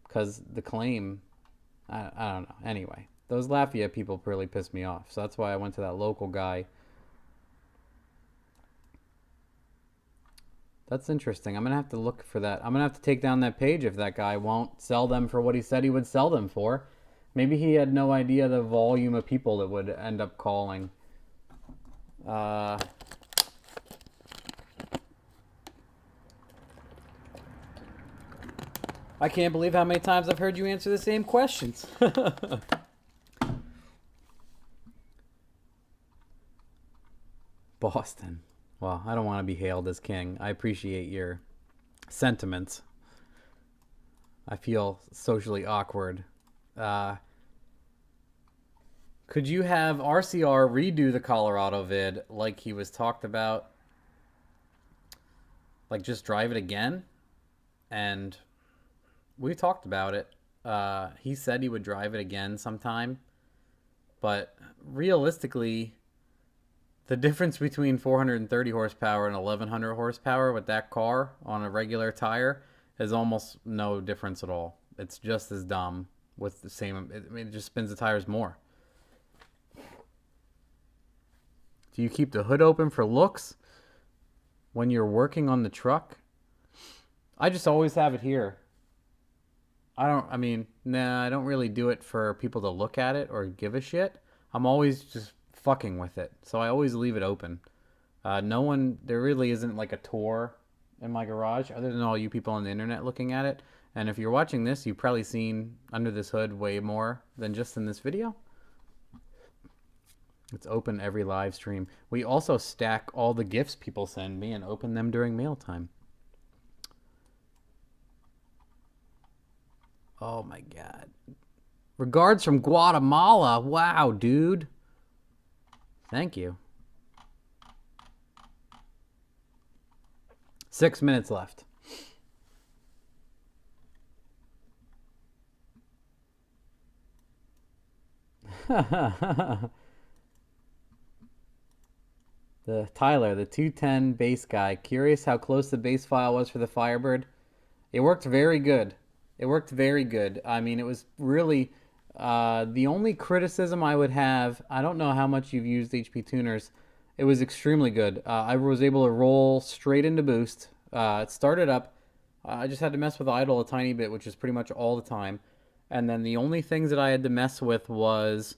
S1: because the claim, I don't know. Anyway, those Latvia people really pissed me off. So that's why I went to that local guy. That's interesting. I'm going to have to look for that. I'm going to have to take down that page if that guy won't sell them for what he said he would sell them for. Maybe he had no idea the volume of people that would end up calling. I can't believe how many times I've heard you answer the same questions. Boston. Well, I don't want to be hailed as king. I appreciate your sentiments. I feel socially awkward. Could you have RCR redo the Colorado vid like he was talked about? Like just drive it again? And we talked about it. He said he would drive it again sometime. But realistically, the difference between 430 horsepower and 1100 horsepower with that car on a regular tire is almost no difference at all. It's just as dumb with the same. It just spins the tires more. Do you keep the hood open for looks when you're working on the truck? I just always have it here. I don't really do it for people to look at it or give a shit. I'm always just fucking with it. So I always leave it open. There really isn't like a tour in my garage other than all you people on the internet looking at it. And if you're watching this, you've probably seen under this hood way more than just in this video. It's open every live stream. We also stack all the gifts people send me and open them during mail time. Oh my God. Regards from Guatemala. Wow, dude. Thank you. 6 minutes left. The Tyler, the 210 bass guy. Curious how close the bass file was for the Firebird. It worked very good. It worked very good. I mean, it was really the only criticism I would have. I don't know how much you've used HP tuners. It was extremely good. I was able to roll straight into boost. It started up. I just had to mess with idle a tiny bit, which is pretty much all the time. And then the only things that I had to mess with was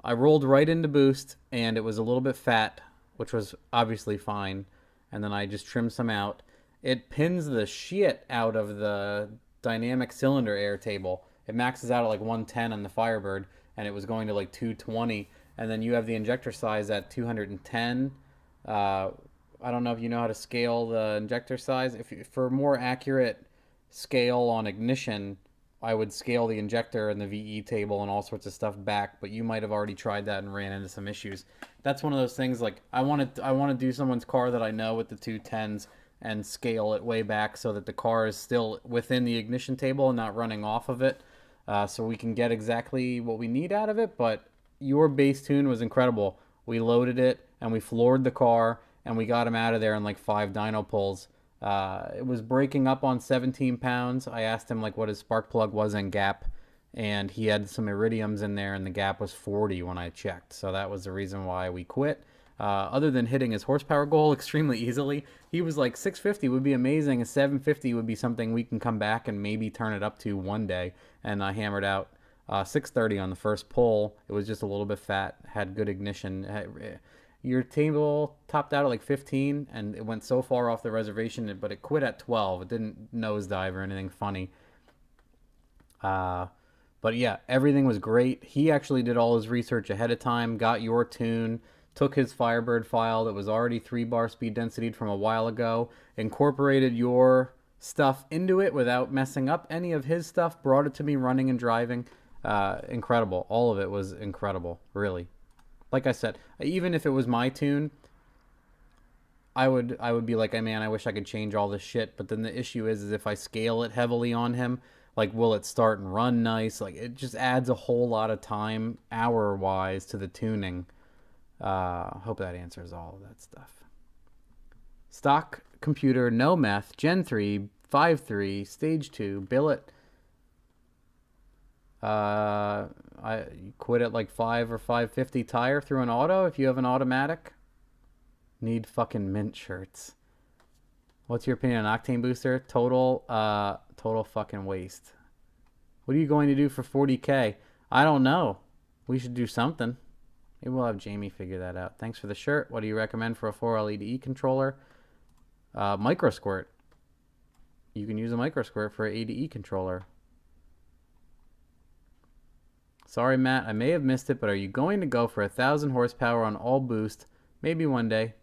S1: I rolled right into boost, and it was a little bit fat, which was obviously fine. And then I just trimmed some out. It pins the shit out of the dynamic cylinder air table. It maxes out at like 110 on the Firebird, and it was going to like 220. And then you have the injector size at 210. I don't know if you know how to scale the injector size. For more accurate scale on ignition, I would scale the injector and the VE table and all sorts of stuff back, but you might have already tried that and ran into some issues. That's one of those things, like I want to do someone's car that I know with the 210s and scale it way back so that the car is still within the ignition table and not running off of it, so we can get exactly what we need out of it. But your base tune was incredible. We loaded it and we floored the car and we got him out of there in like 5 dyno pulls. It was breaking up on 17 pounds. I asked him like what his spark plug was in gap, and he had some iridiums in there, and the gap was 40 when I checked. So that was the reason why we quit. Other than hitting his horsepower goal extremely easily, he was like 650 would be amazing, and 750 would be something we can come back and maybe turn it up to one day. And I hammered out 630 on the first pull. It was just a little bit fat, had good ignition. Your table topped out at like 15, and it went so far off the reservation, but it quit at 12. It didn't nosedive or anything funny. But yeah, everything was great. He actually did all his research ahead of time, got your tune, took his Firebird file that was already 3-bar speed density from a while ago, incorporated your stuff into it without messing up any of his stuff, brought it to me running and driving. Incredible. All of it was incredible, really. Like I said, even if it was my tune, I would be like, hey, man, I wish I could change all this shit. But then the issue is if I scale it heavily on him, like, will it start and run nice? Like, it just adds a whole lot of time, hour-wise, to the tuning. Hope that answers all of that stuff. Stock computer, no meth, Gen 3, 5.3, Stage 2, billet. You quit at like 5 or 550 tire through an auto if you have an automatic. Need fucking mint shirts. What's your opinion on Octane Booster? Total fucking waste. What are you going to do for 40K? I don't know. We should do something. Maybe we'll have Jamie figure that out. Thanks for the shirt. What do you recommend for a 4LEDE controller? Microsquirt. You can use a Microsquirt for an ADE controller. Sorry, Matt, I may have missed it, but are you going to go for 1,000 horsepower on all boost? Maybe one day.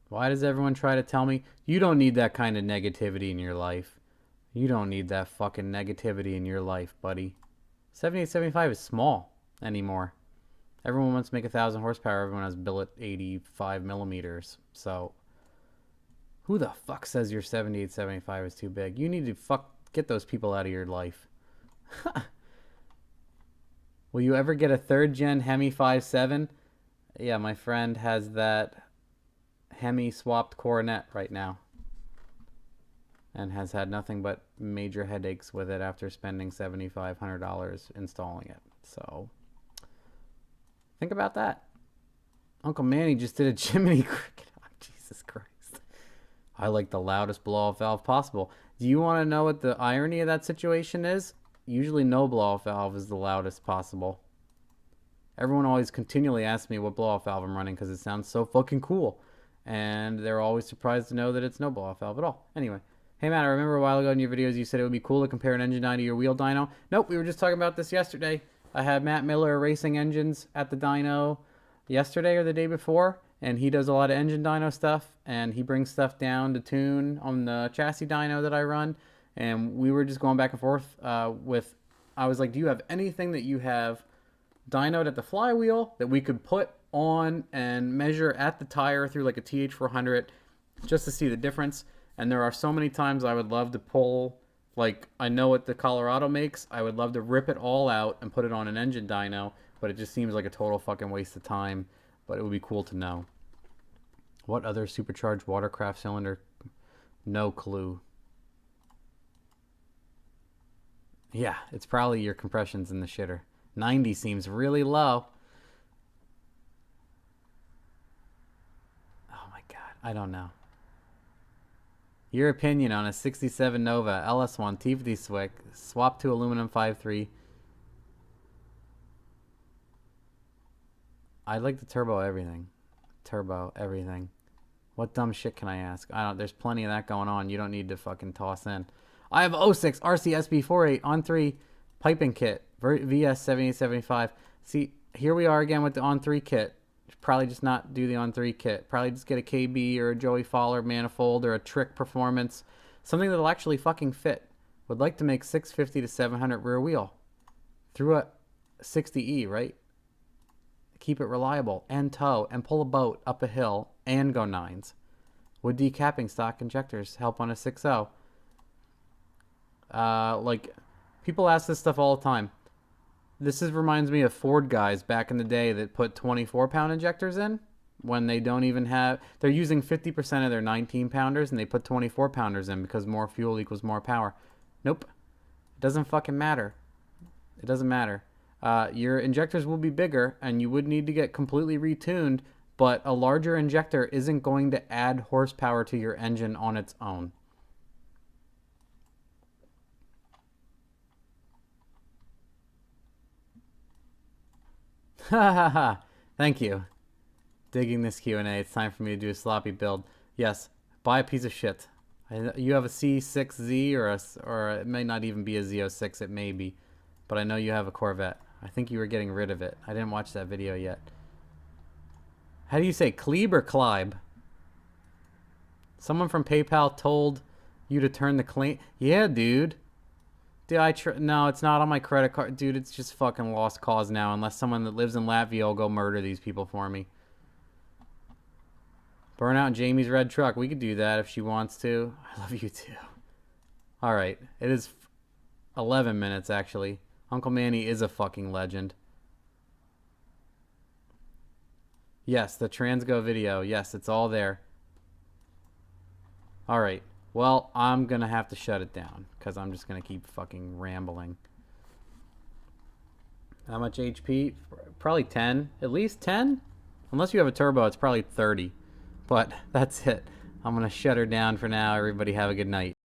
S1: Why does everyone try to tell me? You don't need that kind of negativity in your life. You don't need that fucking negativity in your life, buddy. 7875 is small anymore. Everyone wants to make 1,000 horsepower. Everyone has billet 85 millimeters. So, who the fuck says your 7875 is too big? You need to get those people out of your life. Will you ever get a 3rd gen Hemi 5.7? Yeah, my friend has that Hemi swapped coronet right now. And has had nothing but major headaches with it after spending $7,500 installing it. So, think about that. Uncle Manny just did a Jiminy Cricket. Oh, Jesus Christ. I like the loudest blow-off valve possible. Do you want to know what the irony of that situation is? Usually no blow-off valve is the loudest possible. Everyone always continually asks me what blow-off valve I'm running because it sounds so fucking cool. And they're always surprised to know that it's no blow-off valve at all. Anyway. Hey, Matt, I remember a while ago in your videos you said it would be cool to compare an engine dyno to your wheel dyno. Nope, we were just talking about this yesterday. I had Matt Miller racing engines at the dyno yesterday or the day before, and he does a lot of engine dyno stuff, and he brings stuff down to tune on the chassis dyno that I run. And we were just going back and forth with, I was like, do you have anything that you have dynoed at the flywheel that we could put on and measure at the tire through like a TH400 just to see the difference? And there are so many times I would love to pull, like, I know what the Colorado makes. I would love to rip it all out and put it on an engine dyno, but it just seems like a total fucking waste of time. But it would be cool to know. What other supercharged watercraft cylinder? No clue. Yeah, it's probably your compressions in the shitter. 90 seems really low. Oh my god, I don't know. Your opinion on a 67 Nova LS1 T50 Swick swap to aluminum 5.3. I'd like to turbo everything. Turbo everything. What dumb shit can I ask? I don't. There's plenty of that going on. You don't need to fucking toss in. I have 06 RCSB48 on 3 piping kit VS7875. See, here we are again with the on 3 kit. Probably just not do the on 3 kit. Probably just get a KB or a Joey Fowler manifold or a Trick Performance. Something that'll actually fucking fit. Would like to make 650 to 700 rear wheel. Through a 60E, right? Keep it reliable and tow and pull a boat up a hill and go 9s. Would decapping stock injectors help on a 6.0? Like, people ask this stuff all the time. This reminds me of Ford guys back in the day that put 24-pound injectors in when they don't even have... They're using 50% of their 19-pounders and they put 24-pounders in because more fuel equals more power. Nope. It doesn't fucking matter. It doesn't matter. Your injectors will be bigger and you would need to get completely retuned, but a larger injector isn't going to add horsepower to your engine on its own. Ha ha ha. Thank you. Digging this Q&A. It's time for me to do a sloppy build. Yes, buy a piece of shit. You have a C6Z or it may not even be a Z06. It may be. But I know you have a Corvette. I think you were getting rid of it. I didn't watch that video yet. How do you say Klebe or Klibe? Someone from PayPal told you to turn the claim. Yeah, dude. Dude, no, it's not on my credit card. Dude, it's just fucking lost cause now. Unless someone that lives in Latvia will go murder these people for me. Burn out Jamie's red truck. We could do that if she wants to. I love you too. Alright. It is 11 minutes, actually. Uncle Manny is a fucking legend. Yes, the Transgo video. Yes, it's all there. Alright. Well, I'm going to have to shut it down because I'm just going to keep fucking rambling. How much HP? Probably 10. At least 10? Unless you have a turbo, it's probably 30. But that's it. I'm going to shut her down for now. Everybody have a good night.